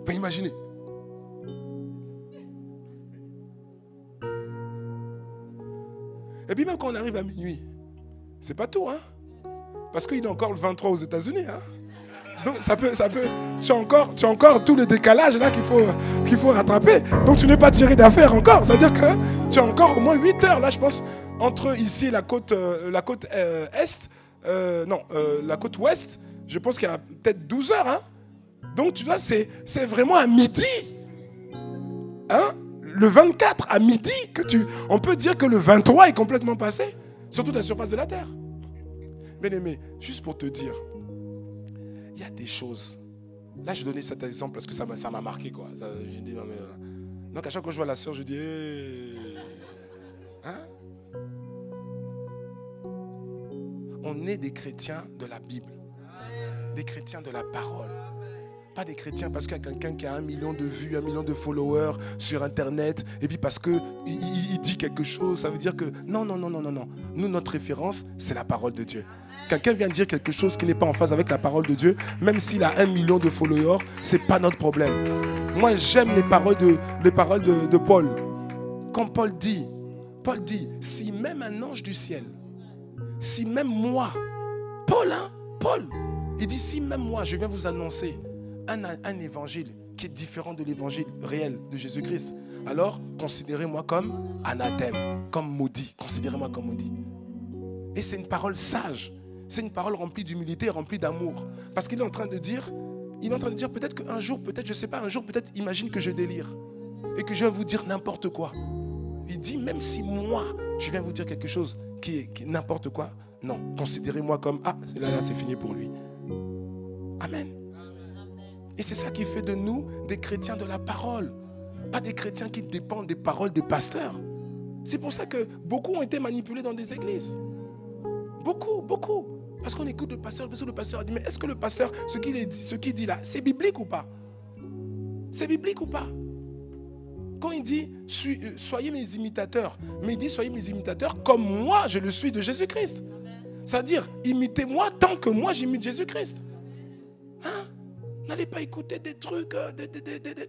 Ben, imaginez. Et puis même quand on arrive à minuit, c'est pas tout, hein. Parce qu'il y a encore le 23 aux États-Unis, hein. Donc ça peut, tu as encore tout le décalage là qu'il faut rattraper. Donc tu n'es pas tiré d'affaire encore. C'est-à-dire que tu as encore au moins 8 heures là, je pense, entre ici et la côte est, la côte ouest. Je pense qu'il y a peut-être 12 heures. Hein. Donc tu vois, c'est vraiment à midi. Hein? Le 24 à midi, on peut dire que le 23 est complètement passé sur toute la surface de la terre. Bien-aimé, juste pour te dire, il y a des choses. Là, je donnais cet exemple parce que ça m'a marqué, quoi. J'ai dit, non, mais, donc, à chaque fois que je vois la sœur, je dis, hey. Hein? On est des chrétiens de la Bible. Des chrétiens de la parole. Pas des chrétiens parce qu'il y a quelqu'un qui a 1 million de vues, 1 million de followers sur Internet, et puis parce qu'il dit quelque chose, ça veut dire que... Non. Nous, notre référence, c'est la parole de Dieu. Quelqu'un vient dire quelque chose qui n'est pas en phase avec la parole de Dieu, même s'il a 1 million de followers, ce n'est pas notre problème. Moi, j'aime les paroles de Paul. Quand Paul dit, si même un ange du ciel, si même moi, Paul, il dit, si même moi, je viens vous annoncer un évangile qui est différent de l'évangile réel de Jésus-Christ, alors considérez-moi comme anathème, comme maudit. Considérez-moi comme maudit. Et c'est une parole sage. C'est une parole remplie d'humilité, remplie d'amour. Parce qu'il est en train de dire, peut-être qu'un jour, peut-être, je ne sais pas, un jour, peut-être, imagine que je délire. Et que je vais vous dire n'importe quoi. Il dit, même si moi, je viens vous dire quelque chose qui est n'importe quoi, non, considérez-moi comme, là, c'est fini pour lui. Amen. Et c'est ça qui fait de nous des chrétiens de la parole. Pas des chrétiens qui dépendent des paroles des pasteurs. C'est pour ça que beaucoup ont été manipulés dans des églises. Beaucoup. Parce qu'on écoute le pasteur, parce que le pasteur a dit, mais est-ce que le pasteur, ce qu'il dit là, c'est biblique ou pas? C'est biblique ou pas? Quand il dit, soyez mes imitateurs, mais il dit, soyez mes imitateurs comme moi, je le suis de Jésus-Christ. C'est-à-dire, imitez-moi tant que moi, j'imite Jésus-Christ. Hein? N'allez pas écouter des trucs,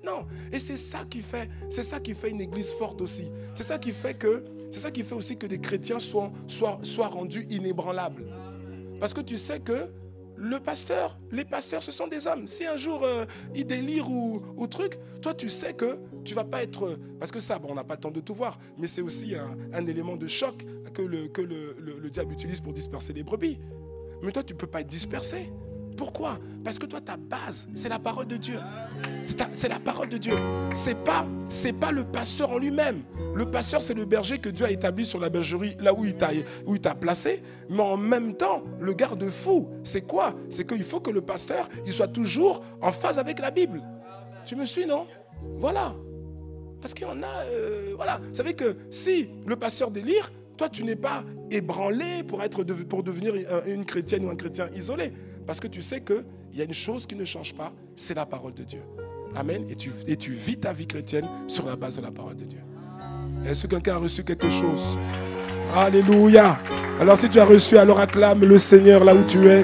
non. Et c'est ça qui fait une église forte aussi. C'est ça qui fait aussi que des chrétiens soient rendus inébranlables. Parce que tu sais que les pasteurs, ce sont des hommes. Si un jour ils délirent ou truc, toi tu sais que tu vas pas être... Parce que ça, on n'a pas le temps de tout voir, mais c'est aussi un élément de choc que le diable utilise pour disperser les brebis. Mais toi, tu ne peux pas être dispersé. Pourquoi? Parce que toi, ta base, c'est la parole de Dieu. C'est la parole de Dieu. C'est pas le pasteur en lui-même. Le pasteur, c'est le berger que Dieu a établi sur la bergerie, là où il t'a placé. Mais en même temps, le garde-fou, c'est quoi? C'est qu'il faut que le pasteur, il soit toujours en phase avec la Bible. Tu me suis, non? Voilà. Parce qu'il y en a... voilà. Vous savez que si le pasteur délire, toi, tu n'es pas ébranlé pour devenir une chrétienne ou un chrétien isolé. Parce que tu sais qu'il y a une chose qui ne change pas, c'est la parole de Dieu. Amen. Et tu vis ta vie chrétienne sur la base de la parole de Dieu. Est-ce que quelqu'un a reçu quelque chose? Alléluia. Alors si tu as reçu, alors acclame le Seigneur là où tu es.